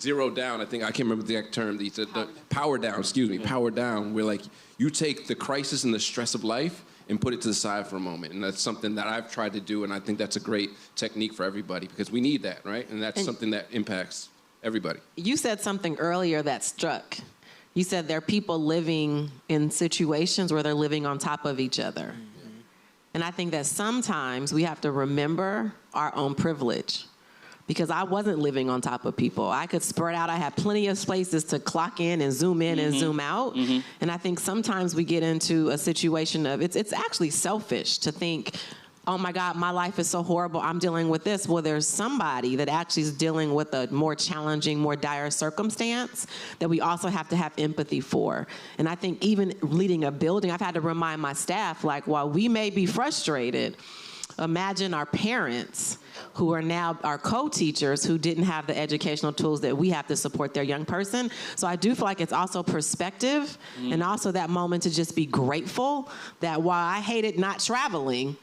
zero down. I can't remember the exact term. He said the power down. Power down. Where like you take the crisis and the stress of life and put it to the side for a moment. And that's something that I've tried to do, and I think that's a great technique for everybody, because we need that, right? And that's something that impacts everybody. You said something earlier that struck. You said there are people living in situations where they're living on top of each other. Mm-hmm. And I think that sometimes we have to remember our own privilege, because I wasn't living on top of people. I could spread out. I had plenty of places to clock in and zoom in and zoom out. Mm-hmm. And I think sometimes we get into a situation of, it's actually selfish to think, oh my God, my life is so horrible, I'm dealing with this. Well, there's somebody that actually is dealing with a more challenging, more dire circumstance that we also have to have empathy for. And I think even leading a building, I've had to remind my staff, like, while we may be frustrated, imagine our parents who are now our co-teachers who didn't have the educational tools that we have to support their young person. So I do feel like it's also perspective and also that moment to just be grateful that while I hated not traveling,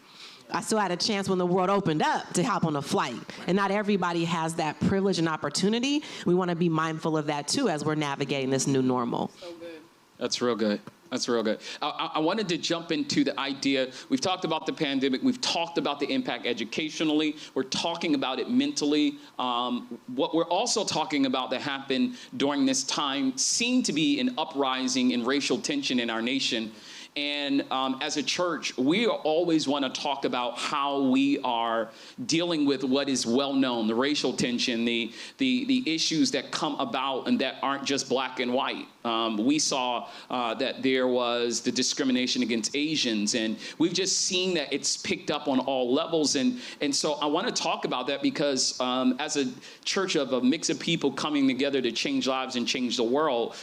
I still had a chance when the world opened up to hop on a flight. And not everybody has that privilege and opportunity. We want to be mindful of that too as we're navigating this new normal. So good. That's real good. That's real good. I wanted to jump into the idea. We've talked about the pandemic. We've talked about the impact educationally. We're talking about it mentally. What we're also talking about that happened during this time seemed to be an uprising in racial tension in our nation. And as a church, we always want to talk about how we are dealing with what is well known, the racial tension, the issues that come about and that aren't just black and white. We saw that there was the discrimination against Asians, and we've just seen that it's picked up on all levels. And so I want to talk about that because as a church of a mix of people coming together to change lives and change the world,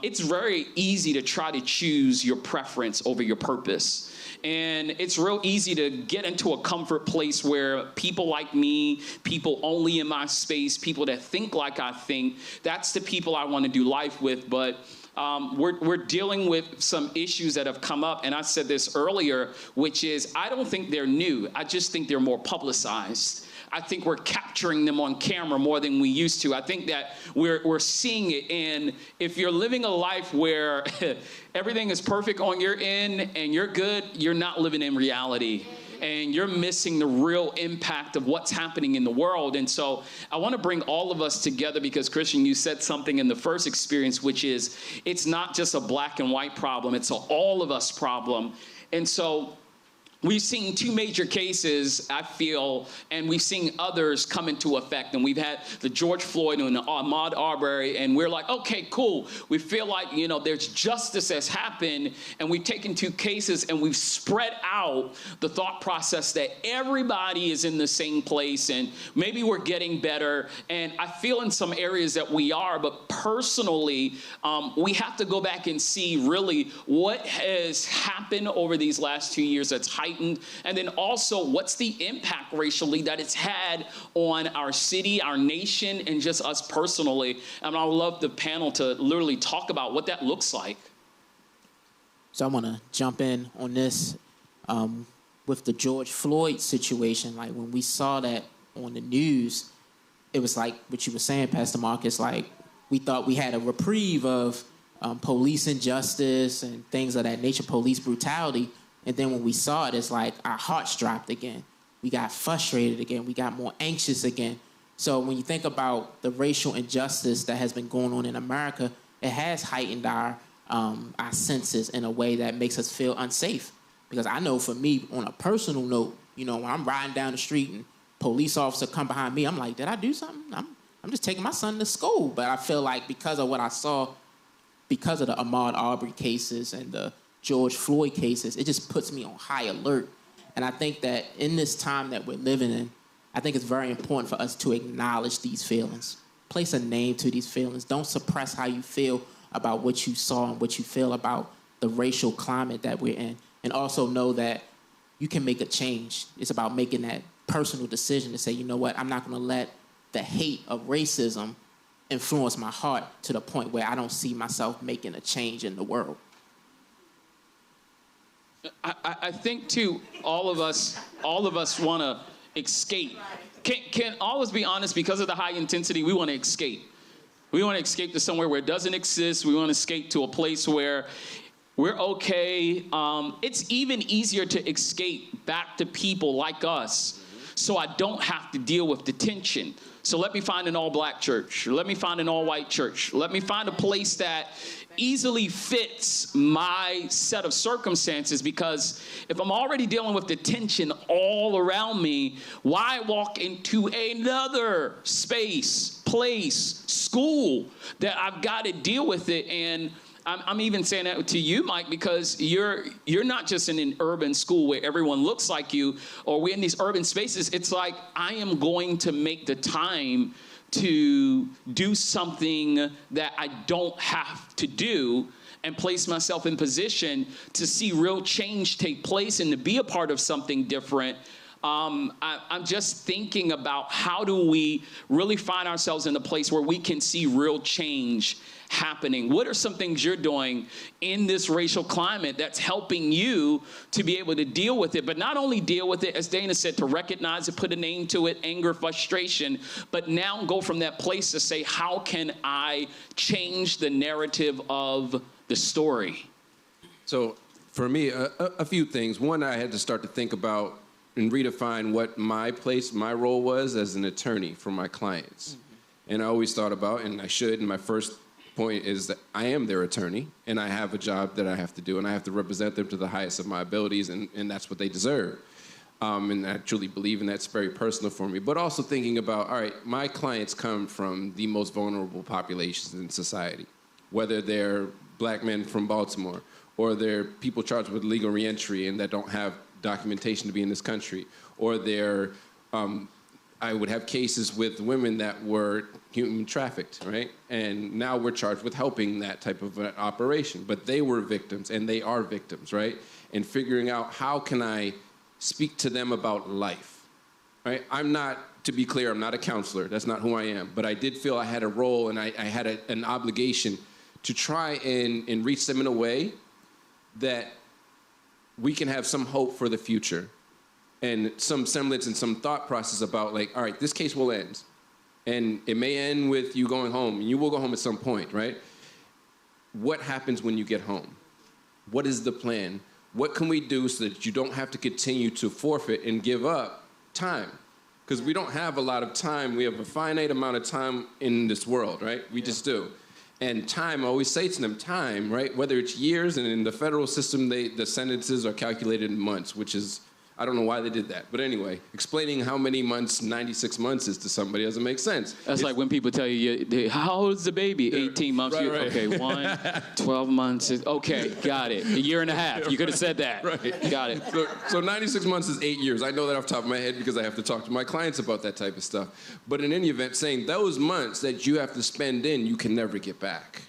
it's very easy to try to choose your preference over your purpose. And it's real easy to get into a comfort place where people like me, people only in my space, people that think like I think, that's the people I want to do life with. But we're dealing with some issues that have come up. And I said this earlier, which is I don't think they're new. I just think they're more publicized. I think we're capturing them on camera more than we used to. I think that we're seeing it. And if you're living a life where everything is perfect on your end and you're good, you're not living in reality. And you're missing the real impact of what's happening in the world. And so I want to bring all of us together because, Christian, you said something in the first experience, which is it's not just a black and white problem. It's an all of us problem. And so we've seen two major cases, I feel, and we've seen others come into effect. And we've had the George Floyd and the Ahmaud Arbery, and we're like, okay, cool. We feel like, you know, there's justice has happened, and we've taken two cases and we've spread out the thought process that everybody is in the same place, and maybe we're getting better. And I feel in some areas that we are, but personally, we have to go back and see really what has happened over these last 2 years that's heightened. And then also, what's the impact racially that it's had on our city, our nation, and just us personally? And I would love the panel to literally talk about what that looks like. So I want to jump in on this with the George Floyd situation. Like when we saw that on the news, it was like what you were saying, Pastor Marcus, like we thought we had a reprieve of police injustice and things of that nature, police brutality. And then when we saw it, it's like our hearts dropped again. We got frustrated again. We got more anxious again. So when you think about the racial injustice that has been going on in America, it has heightened our senses in a way that makes us feel unsafe. Because I know for me, on a personal note, you know, when I'm riding down the street and police officer come behind me, I'm like, did I do something? I'm just taking my son to school. But I feel like because of what I saw, because of the Ahmaud Arbery cases and the George Floyd cases, it just puts me on high alert. And I think that in this time that we're living in, I think it's very important for us to acknowledge these feelings. Place a name to these feelings. Don't suppress how you feel about what you saw and what you feel about the racial climate that we're in. And also know that you can make a change. It's about making that personal decision to say, you know what, I'm not going to let the hate of racism influence my heart to the point where I don't see myself making a change in the world. I think too, all of us want to escape. Can always be honest, because of the high intensity, we want to escape. We want to escape to somewhere where it doesn't exist. We want to escape to a place where we're okay. It's even easier to escape back to people like us, so I don't have to deal with the tension. So let me find an all-black church. Let me find an all-white church. Let me find a place that easily fits my set of circumstances, because if I'm already dealing with the tension all around me, why walk into another space, place, school that I've got to deal with it? And I'm even saying that to you, Mike, because you're not just in an urban school where everyone looks like you, or we're in these urban spaces. It's like I am going to make the time to do something that I don't have to do and place myself in position to see real change take place and to be a part of something different. I'm just thinking about how do we really find ourselves in a place where we can see real change happening. What are some things you're doing in this racial climate that's helping you to be able to deal with it, but not only deal with it, as Dana said, to recognize it, put a name to it, anger, frustration, but now go from that place to say, how can I change the narrative of the story? So for me, a few things. One, I had to start to think about and redefine what my place, my role was as an attorney for my clients. Mm-hmm. And I always thought about, and I should, and my first point is that I am their attorney, and I have a job that I have to do, and I have to represent them to the highest of my abilities, and that's what they deserve. And I truly believe, and that's very personal for me. But also thinking about, all right, my clients come from the most vulnerable populations in society, whether they're black men from Baltimore, or they're people charged with illegal reentry and that don't have documentation to be in this country, or they're, I would have cases with women that were human trafficked, right? And now we're charged with helping that type of an operation. But they were victims, and they are victims, right? And figuring out how can I speak to them about life, right? I'm not, to be clear, I'm not a counselor. That's not who I am. But I did feel I had a role, and I had an obligation to try and reach them in a way that we can have some hope for the future. and some semblance and some thought process about like, all right, this case will end. And it may end with you going home. You will go home at some point, right? What happens when you get home? What is the plan? What can we do so that you don't have to continue to forfeit and give up time? Because we don't have a lot of time. We have a finite amount of time in this world, right? We just do. And time, I always say to them, time, right? Whether it's years, and in the federal system, the sentences are calculated in months, which is, I don't know why they did that. But anyway, explaining how many months 96 months is to somebody doesn't make sense. That's like when people tell you, how old is the baby? 18 months. Right. Okay, 12 months. Okay, got it. A year and a half. You could have said that. Right. Got it. So 96 months is 8 years. I know that off the top of my head because I have to talk to my clients about that type of stuff. But in any event, saying those months that you have to spend in, you can never get back.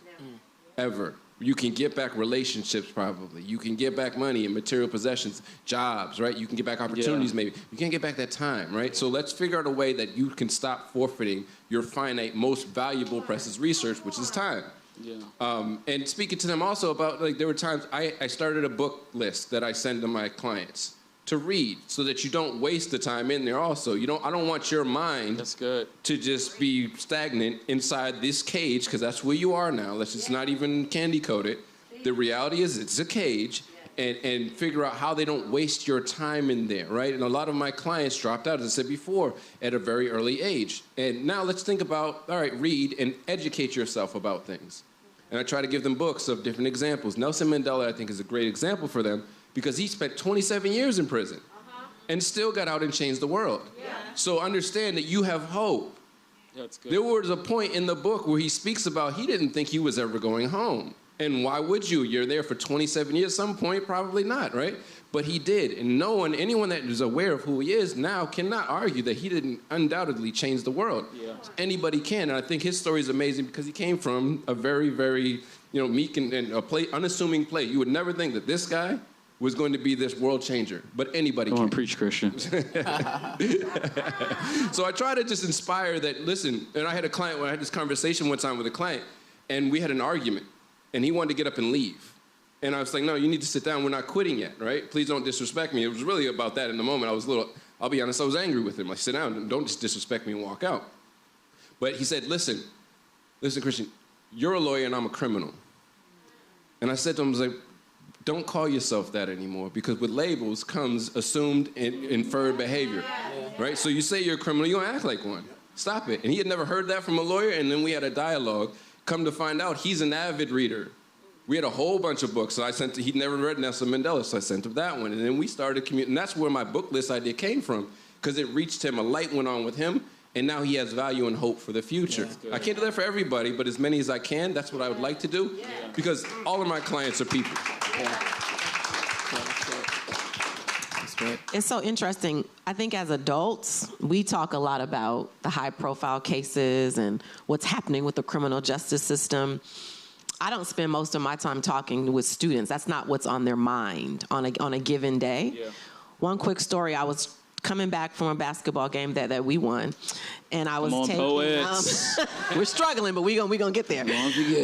Ever. You can get back relationships probably. You can get back money and material possessions, jobs, right? You can get back opportunities maybe. You can't get back that time, right? So let's figure out a way that you can stop forfeiting your finite, most valuable, precious research, which is time. Yeah. And speaking to them also about, like, there were times I started a book list that I send to my clients to read so that you don't waste the time in there also. I don't want your mind to just be stagnant inside this cage, because that's where you are now. Let's just not even candy coat it. The reality is it's a cage, and figure out how they don't waste your time in there, right? And a lot of my clients dropped out, as I said before, at a very early age. And now let's think about, all right, read and educate yourself about things. And I try to give them books of different examples. Nelson Mandela, I think, is a great example for them, because he spent 27 years in prison and still got out and changed the world. Yeah. So understand that you have hope. That's good. There was a point in the book where he speaks about he didn't think he was ever going home. And why would you? You're there for 27 years. At some point, probably not, right? But he did. And anyone that is aware of who he is now cannot argue that he didn't undoubtedly change the world. Yeah. Anybody can. And I think his story is amazing because he came from a very, very, meek and unassuming place. You would never think that this guy was going to be this world changer, but anybody can. Go on, preach, Christian. So I try to just inspire that, listen, and I had this conversation one time with a client, and we had an argument, and he wanted to get up and leave. And I was like, no, you need to sit down. We're not quitting yet, right? Please don't disrespect me. It was really about that in the moment. I'll be honest, I was angry with him. Like, sit down, don't just disrespect me and walk out. But he said, listen, Christian, you're a lawyer and I'm a criminal. And I said to him, I was like, don't call yourself that anymore, because with labels comes assumed and inferred behavior, right? So you say you're a criminal, you don't act like one. Stop it. And he had never heard that from a lawyer, and then we had a dialogue. Come to find out, he's an avid reader. We had a whole bunch of books, so he'd never read Nelson Mandela, so I sent him that one. And then we started communicating, and that's where my book list idea came from, because it reached him, a light went on with him, and now he has value and hope for the future. I can't do that for everybody, but as many as I can, that's what I would like to do, because all of my clients are people. It's so interesting. I think as adults, we talk a lot about the high-profile cases and what's happening with the criminal justice system. I don't spend most of my time talking with students. That's not what's on their mind on a given day. Yeah. One quick story, I was coming back from a basketball game that we won, and I was we're struggling, but we're gonna get there.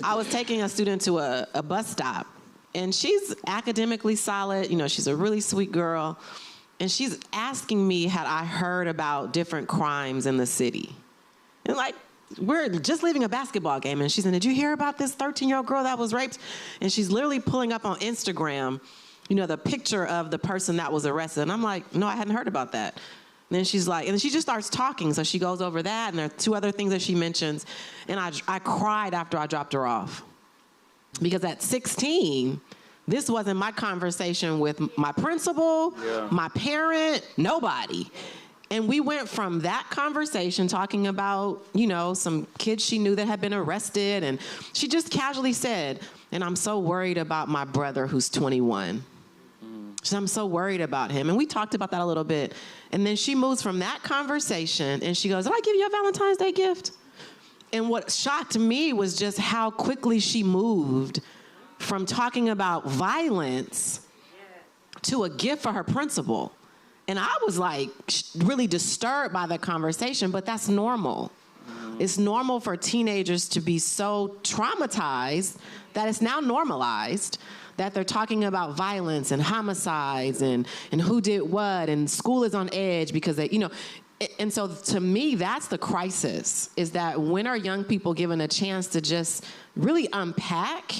I was taking a student to a bus stop, and she's academically solid. She's a really sweet girl, and she's asking me had I heard about different crimes in the city. And we're just leaving a basketball game, and she said, did you hear about this 13-year-old girl that was raped? And she's literally pulling up on Instagram, the picture of the person that was arrested. And I'm like, no, I hadn't heard about that. And then she's like, and she just starts talking. So she goes over that, and there are two other things that she mentions. And I cried after I dropped her off. Because at 16, this wasn't my conversation with my principal, my parent, nobody. And we went from that conversation talking about, some kids she knew that had been arrested. And she just casually said, and I'm so worried about my brother who's 21. She said, I'm so worried about him. And we talked about that a little bit. And then she moves from that conversation and she goes, did I give you a Valentine's Day gift? And what shocked me was just how quickly she moved from talking about violence to a gift for her principal. And I was really disturbed by the conversation, but that's normal. It's normal for teenagers to be so traumatized that it's now normalized that they're talking about violence and homicides and who did what, and school is on edge because they, and so to me, that's the crisis, is that when are young people given a chance to just really unpack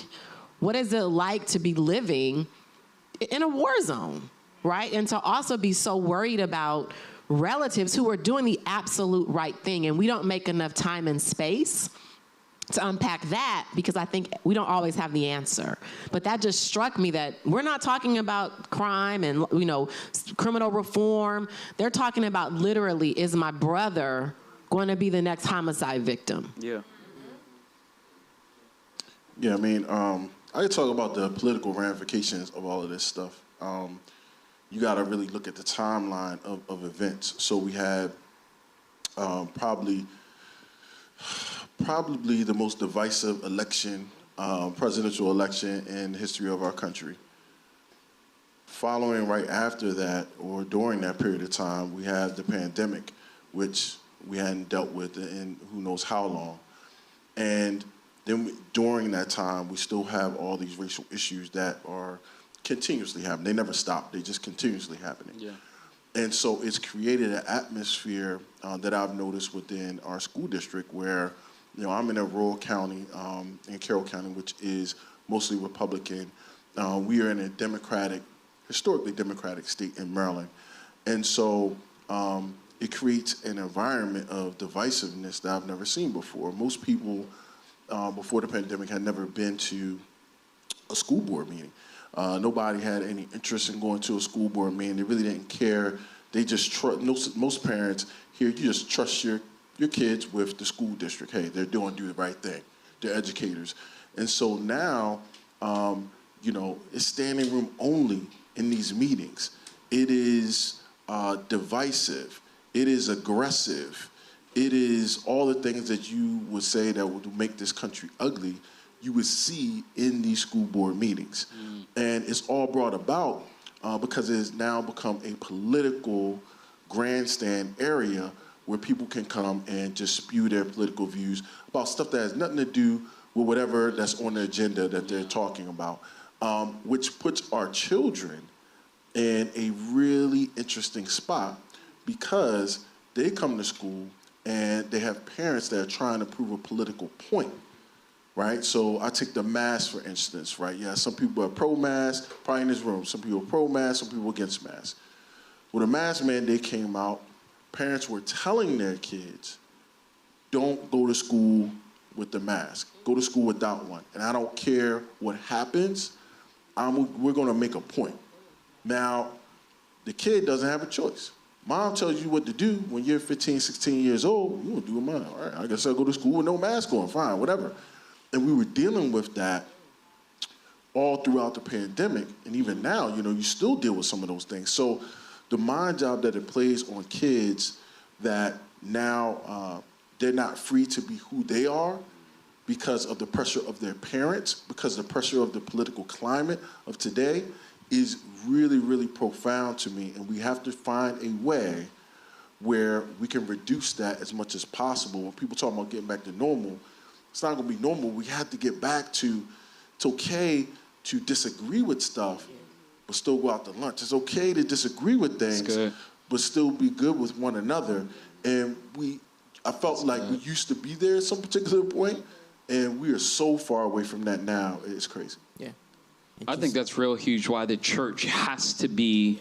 what is it like to be living in a war zone, right? And to also be so worried about relatives who are doing the absolute right thing, and we don't make enough time and space to unpack that, because I think we don't always have the answer. But that just struck me that we're not talking about crime and, criminal reform. They're talking about literally, is my brother going to be the next homicide victim? Yeah. Yeah, I could talk about the political ramifications of all of this stuff. You got to really look at the timeline of events. So we had probably the most divisive election, presidential election in the history of our country. Following right after that, or during that period of time, we had the pandemic, which we hadn't dealt with in who knows how long. And then during that time, we still have all these racial issues that are continuously happening. They never stop. They just continuously happening. Yeah. And so it's created an atmosphere that I've noticed within our school district where, I'm in a rural county, in Carroll County, which is mostly Republican. We are in a historically Democratic state in Maryland. And so it creates an environment of divisiveness that I've never seen before. Most people, before the pandemic, had never been to a school board meeting. Nobody had any interest in going to a school board meeting. They really didn't care. They just trust. Most parents here, you just trust your kids with the school district. Hey, they're do the right thing. They're educators. And so now, it's standing room only in these meetings. It is divisive. It is aggressive. It is all the things that you would say that would make this country ugly, you would see in these school board meetings. And it's all brought about because it has now become a political grandstand area where people can come and just spew their political views about stuff that has nothing to do with whatever that's on the agenda that they're talking about, which puts our children in a really interesting spot because they come to school and they have parents that are trying to prove a political point. Right, so I take the mask for instance, right? Yeah, some people are pro-mask, probably in this room. Some people are pro-mask, some people against mask. When the mask mandate came out, parents were telling their kids, don't go to school with the mask. Go to school without one. And I don't care what happens, we're gonna make a point. Now, the kid doesn't have a choice. Mom tells you what to do when you're 15, 16 years old, you're gonna do it mine. All right, I guess I'll go to school with no mask on, fine, whatever. And we were dealing with that all throughout the pandemic. And even now, you still deal with some of those things. So the mind job that it plays on kids that now they're not free to be who they are because of the pressure of their parents, because of the pressure of the political climate of today is really, really profound to me. And we have to find a way where we can reduce that as much as possible. When people talk about getting back to normal, it's not going to be normal. We have to get back to, it's okay to disagree with stuff, but still go out to lunch. It's okay to disagree with things, but still be good with one another. And I felt like we used to be there at some particular point, and we are so far away from that now. It's crazy. Yeah. I think that's real huge, why the church has to be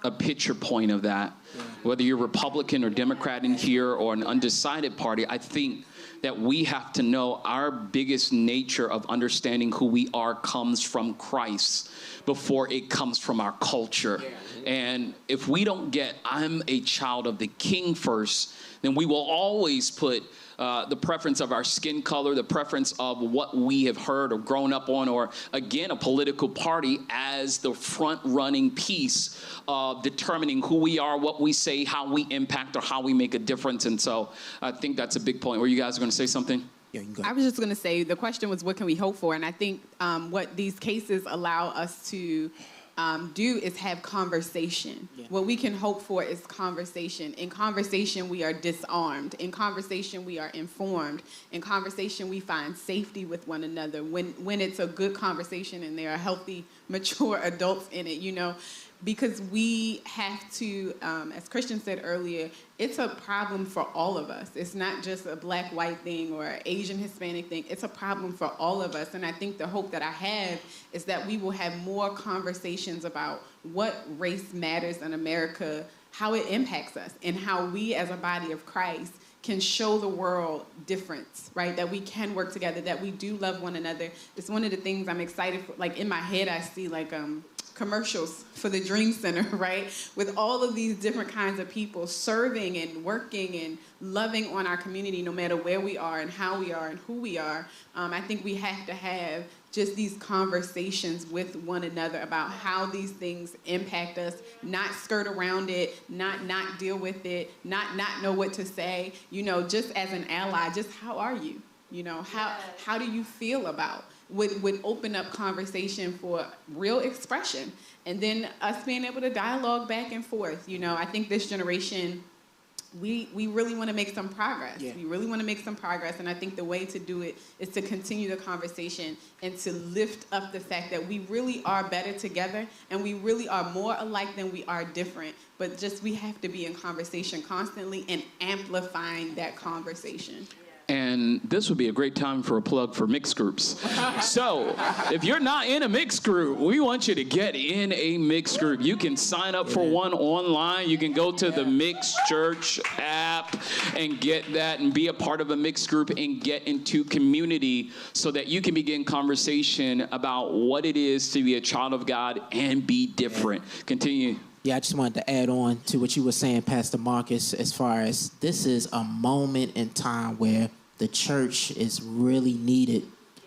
a picture point of that. Yeah. Whether you're Republican or Democrat in here or an undecided party, I think that we have to know our biggest nature of understanding who we are comes from Christ before it comes from our culture. Yeah. And if we don't get, I'm a child of the King first, then we will always put the preference of our skin color, the preference of what we have heard or grown up on, or again, a political party as the front-running piece of determining who we are, what we say, how we impact, or how we make a difference. And so I think that's a big point. Were you guys going to say something? Yeah, you can go. I was just going to say, the question was, what can we hope for? And I think what these cases allow us to do is have conversation. Yeah. What we can hope for is conversation. In conversation, we are disarmed. In conversation, we are informed. In conversation, we find safety with one another. When it's a good conversation and there are healthy, mature adults in it, you know, because we have to, as Christian said earlier, it's a problem for all of us. It's not just a black-white thing or an Asian Hispanic thing. It's a problem for all of us. And I think the hope that I have is that we will have more conversations about what race matters in America, how it impacts us, and how we as a body of Christ can show the world difference, right? That we can work together, that we do love one another. It's one of the things I'm excited for. Like, in my head, I see, like, commercials for the Dream Center, right? With all of these different kinds of people serving and working and loving on our community, no matter where we are and how we are and who we are. I think we have to have just these conversations with one another about how these things impact us, not skirt around it, not deal with it, not know what to say, you know, just as an ally, just how are you? You know, how do you feel about? Would open up conversation for real expression, and then us being able to dialogue back and forth. You know, I think this generation, we really want to make some progress. Yeah. We really want to make some progress, and I think the way to do it is to continue the conversation and to lift up the fact that we really are better together, and we really are more alike than we are different, but just we have to be in conversation constantly and amplifying that conversation. And this would be a great time for a plug for mixed groups. So if you're not in a mixed group, we want you to get in a mixed group. You can sign up for one online. You can go to the Mixed Church app and get that and be a part of a mixed group and get into community so that you can begin conversation about what it is to be a child of God and be different. Continue. Yeah, I just wanted to add on to what you were saying, Pastor Marcus, as far as this is a moment in time where the church is really needed.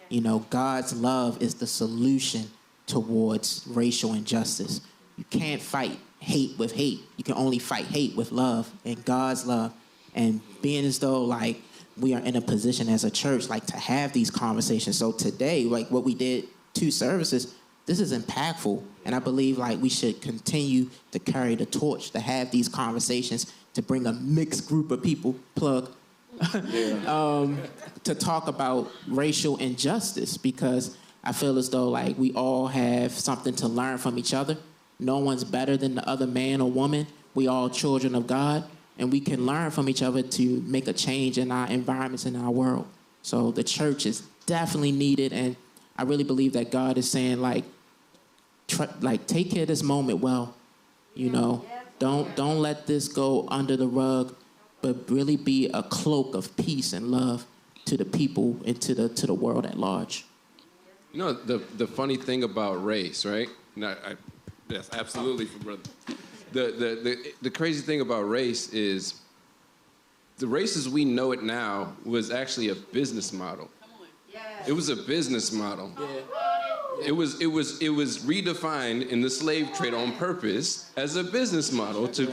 You know, God's love is the solution towards racial injustice. You can't fight hate with hate. You can only fight hate with love and God's love. And being as though, like, we are in a position as a church, like, to have these conversations. So today, like what we did, 2 services, this is impactful, and I believe like we should continue to carry the torch, to have these conversations, to bring a mixed group of people, plug, to talk about racial injustice, because I feel as though like we all have something to learn from each other. No one's better than the other man or woman. We all children of God, and we can learn from each other to make a change in our environments, in our world. So the church is definitely needed, and I really believe that God is saying like take care of this moment well, you know. Don't let this go under the rug, but really be a cloak of peace and love to the people and to the world at large. You know, the funny thing about race, right? Yes, absolutely, brother. The crazy thing about race is the race as we know it now was actually a business model. It was a business model. Yeah. It was redefined in the slave trade on purpose as a business model to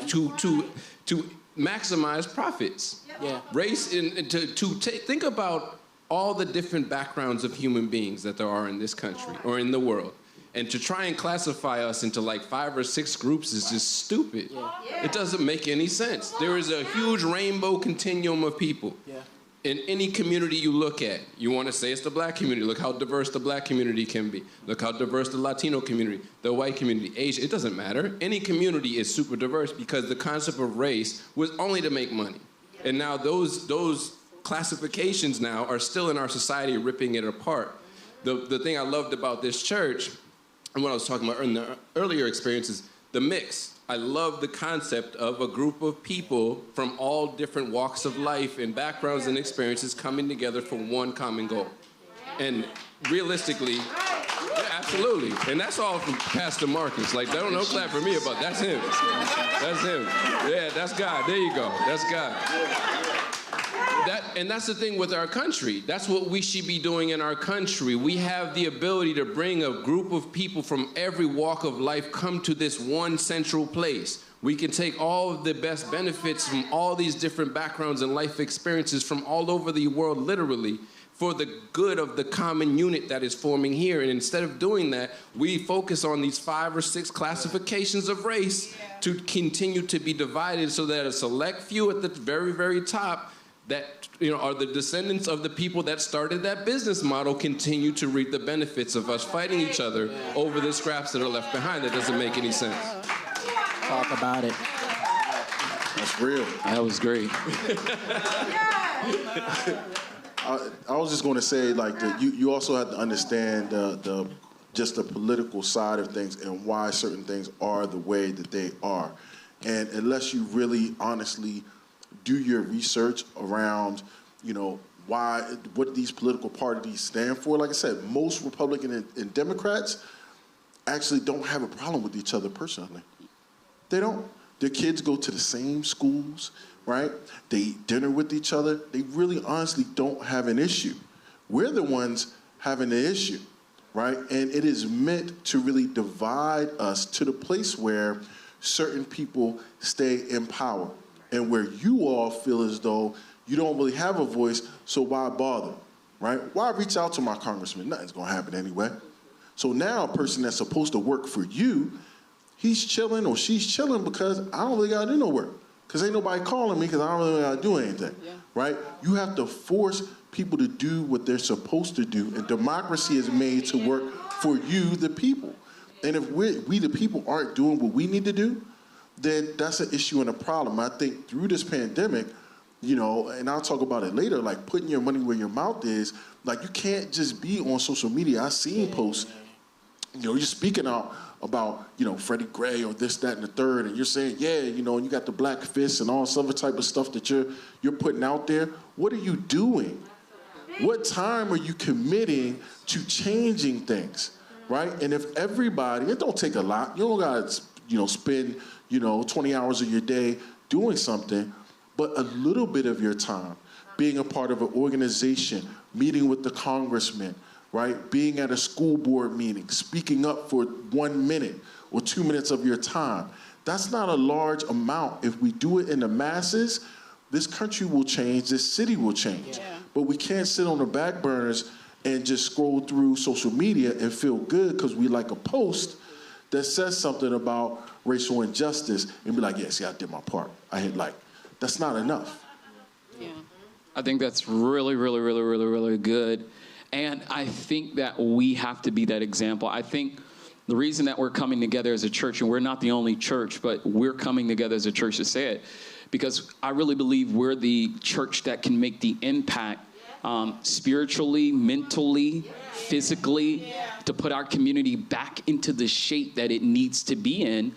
maximize profits. Yeah. Race think about all the different backgrounds of human beings that there are in this country or in the world. And to try and classify us into like 5 or 6 groups is just stupid. Yeah. It doesn't make any sense. There is a huge rainbow continuum of people. Yeah. In any community you look at, you want to say it's the black community. Look how diverse the black community can be. Look how diverse the Latino community, the white community, Asia. It doesn't matter. Any community is super diverse because the concept of race was only to make money. And now those classifications now are still in our society, ripping it apart. The thing I loved about this church, and what I was talking about in the earlier experiences, the mix. I love the concept of a group of people from all different walks of life and backgrounds and experiences coming together for one common goal. And realistically, yeah, absolutely. And that's all from Pastor Marcus. Like, don't clap for me about that's him. That's him. Yeah, that's God. There you go. That's God. And that's the thing with our country. That's what we should be doing in our country. We have the ability to bring a group of people from every walk of life come to this one central place. We can take all of the best benefits from all these different backgrounds and life experiences from all over the world, literally, for the good of the common unit that is forming here. And instead of doing that, we focus on these 5 or 6 classifications of race to continue to be divided so that a select few at the very, very top that are the descendants of the people that started that business model continue to reap the benefits of us fighting each other over the scraps that are left behind. That doesn't make any sense. Talk about it. That's real. That was great. I was just going to say, like, you also have to understand just the political side of things and why certain things are the way that they are. And unless you really honestly do your research around, what these political parties stand for, like I said, most Republican and Democrats actually don't have a problem with each other personally. They don't. Their kids go to the same schools, right? They eat dinner with each other. They really honestly don't have an issue. We're the ones having the issue, right? And it is meant to really divide us to the place where certain people stay in power and where you all feel as though you don't really have a voice, so why bother, right? Why reach out to my congressman? Nothing's gonna happen anyway. So now a person that's supposed to work for you, he's chilling or she's chilling because I don't really gotta do no work. Because ain't nobody calling me because I don't really gotta do anything, right? You have to force people to do what they're supposed to do, and democracy is made to work for you, the people. And if we the people aren't doing what we need to do, then that's an issue and a problem. I think through this pandemic, and I'll talk about it later, like putting your money where your mouth is, like you can't just be on social media. I've seen posts, you're speaking out about, Freddie Gray or this, that, and the third, and you're saying, and you got the black fists and all this other type of stuff that you're putting out there. What are you doing? What time are you committing to changing things, right? And if everybody, it don't take a lot. You don't gotta, spend, 20 hours of your day doing something, but a little bit of your time being a part of an organization, meeting with the congressman, right? Being at a school board meeting, speaking up for 1 minute or 2 minutes of your time. That's not a large amount. If we do it in the masses, this country will change, this city will change. Yeah. But we can't sit on the back burners and just scroll through social media and feel good because we like a post that says something about racial injustice and be like, I did my part. I hit like. That's not enough. Yeah. I think that's really, really, really, really, really good. And I think that we have to be that example. I think the reason that we're coming together as a church, and we're not the only church, but we're coming together as a church to say it, because I really believe we're the church that can make the impact spiritually, mentally, physically, to put our community back into the shape that it needs to be in.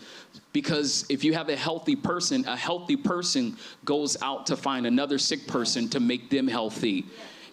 Because if you have a healthy person goes out to find another sick person to make them healthy.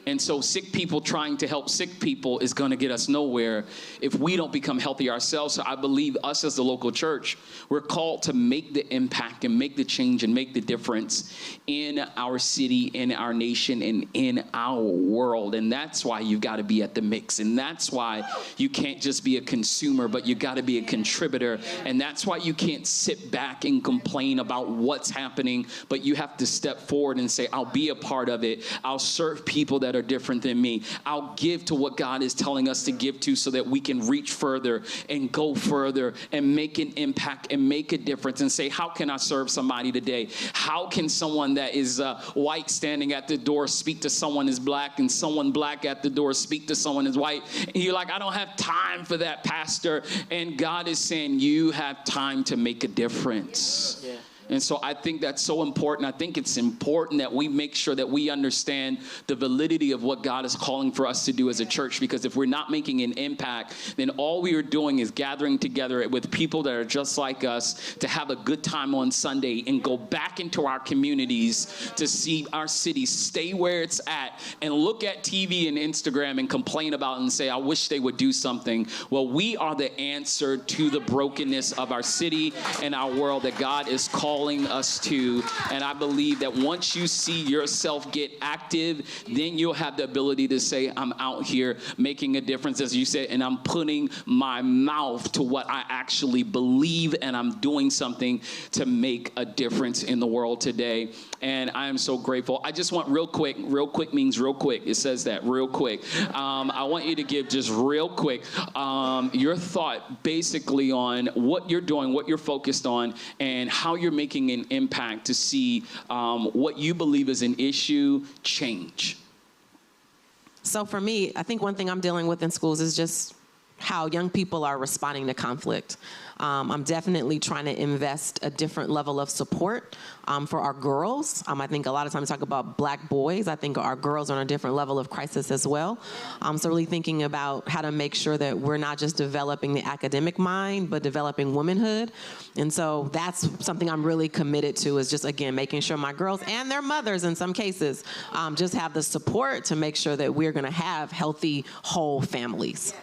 And so sick people trying to help sick people is going to get us nowhere if we don't become healthy ourselves. So I believe us as the local church, we're called to make the impact and make the change and make the difference in our city, in our nation, and in our world. And that's why you've got to be at the mix. And that's why you can't just be a consumer, but you got to be a contributor. And that's why you can't sit back and complain about what's happening, but you have to step forward and say, I'll be a part of it. I'll serve people that are different than me. I'll give to what God is telling us to give to so that we can reach further and go further and make an impact and make a difference and say, how can I serve somebody today? How can someone that is white standing at the door speak to someone is black, and someone black at the door speak to someone is white? And you're like, I don't have time for that, Pastor. And God is saying, you have time to make a difference. Yeah. And so I think that's so important. I think it's important that we make sure that we understand the validity of what God is calling for us to do as a church, because if we're not making an impact, then all we are doing is gathering together with people that are just like us to have a good time on Sunday and go back into our communities to see our city stay where it's at and look at TV and Instagram and complain about it and say, I wish they would do something. Well, we are the answer to the brokenness of our city and our world that God is calling calling us to. And I believe that once you see yourself get active, then you'll have the ability to say, I'm out here making a difference, as you said, and I'm putting my mouth to what I actually believe, and I'm doing something to make a difference in the world today. And I am so grateful. I just want real quick means real quick. It says that real quick. I want you to give just real quick your thought basically on what you're doing, what you're focused on, and how you're making an impact to see what you believe is an issue change. So for me, I think one thing I'm dealing with in schools is just how young people are responding to conflict. I'm definitely trying to invest a different level of support for our girls. I think a lot of times we talk about black boys. I think our girls are on a different level of crisis as well. So really thinking about how to make sure that we're not just developing the academic mind, but developing womanhood. And so that's something I'm really committed to, is just, again, making sure my girls and their mothers in some cases just have the support to make sure that we're going to have healthy, whole families.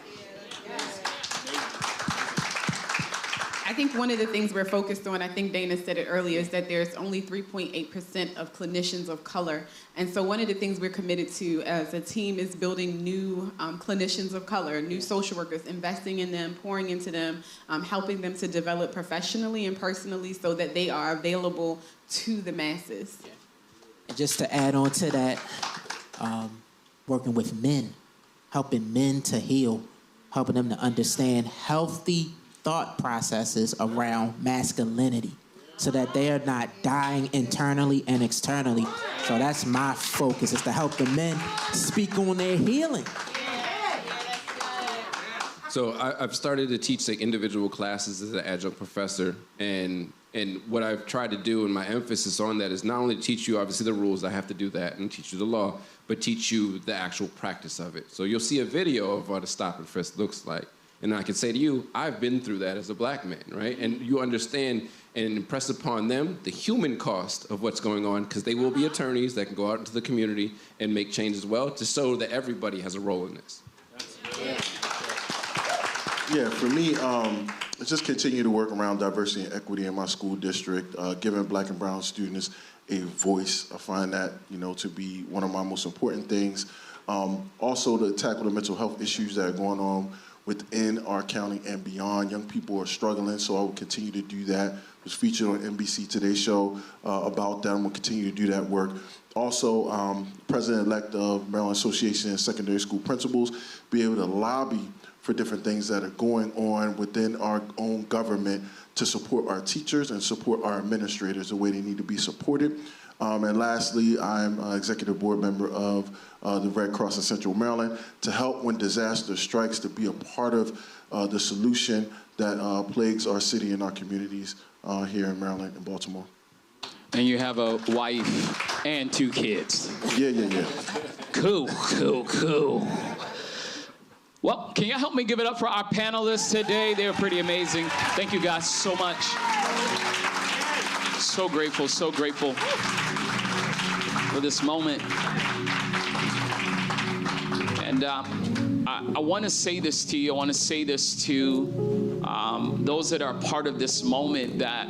I think one of the things we're focused on, I think Dana said it earlier, is that there's only 3.8% of clinicians of color. And so one of the things we're committed to as a team is building new clinicians of color, new social workers, investing in them, pouring into them, helping them to develop professionally and personally so that they are available to the masses. And just to add on to that, working with men, helping men to heal, helping them to understand healthy thought processes around masculinity so that they are not dying internally and externally. So that's my focus, is to help the men speak on their healing. So I've started to teach individual classes as an adjunct professor, and what I've tried to do, and my emphasis on that, is not only to teach you obviously the rules, I have to do that, and teach you the law, but teach you the actual practice of it. So you'll see a video of what a stop and frisk looks like. And I can say to you, I've been through that as a black man, right? And you understand and impress upon them the human cost of what's going on, because they will be attorneys that can go out into the community and make change as well, to show that everybody has a role in this. Yeah, for me, just continue to work around diversity and equity in my school district, giving black and brown students a voice. I find that, to be one of my most important things. Also to tackle the mental health issues that are going on within our county and beyond. Young people are struggling, so I will continue to do that. It was featured on NBC Today show about that. We'll continue to do that work. Also, President-elect of Maryland Association of Secondary School Principals, be able to lobby for different things that are going on within our own government to support our teachers and support our administrators the way they need to be supported. And lastly, I'm an executive board member of the Red Cross in Central Maryland, to help when disaster strikes, to be a part of the solution that plagues our city and our communities here in Maryland and Baltimore. And you have a wife and 2 kids. Yeah. Cool. Well, can you help me give it up for our panelists today? They're pretty amazing. Thank you guys so much. So grateful for this moment. And I want to say this to you. I want to say this to those that are part of this moment, that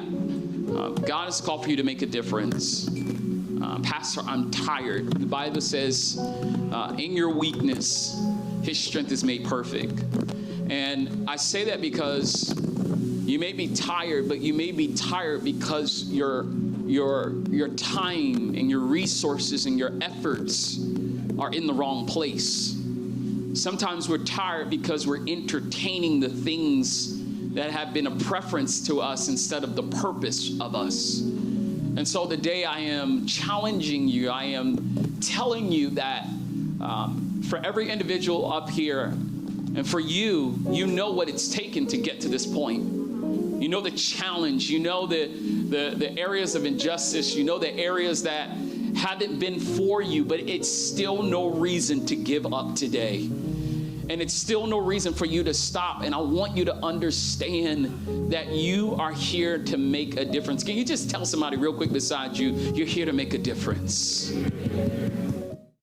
God has called for you to make a difference. Pastor, I'm tired. The Bible says, in your weakness, His strength is made perfect. And I say that because you may be tired, but you may be tired because your time and your resources and your efforts are in the wrong place. Sometimes we're tired because we're entertaining the things that have been a preference to us instead of the purpose of us. And so today I am challenging you. I am telling you that for every individual up here, and for you, you know what it's taken to get to this point. You know the challenge. You know the areas of injustice. You know the areas that haven't been for you, but it's still no reason to give up today. And it's still no reason for you to stop. And I want you to understand that you are here to make a difference. Can you just tell somebody real quick beside you, you're here to make a difference?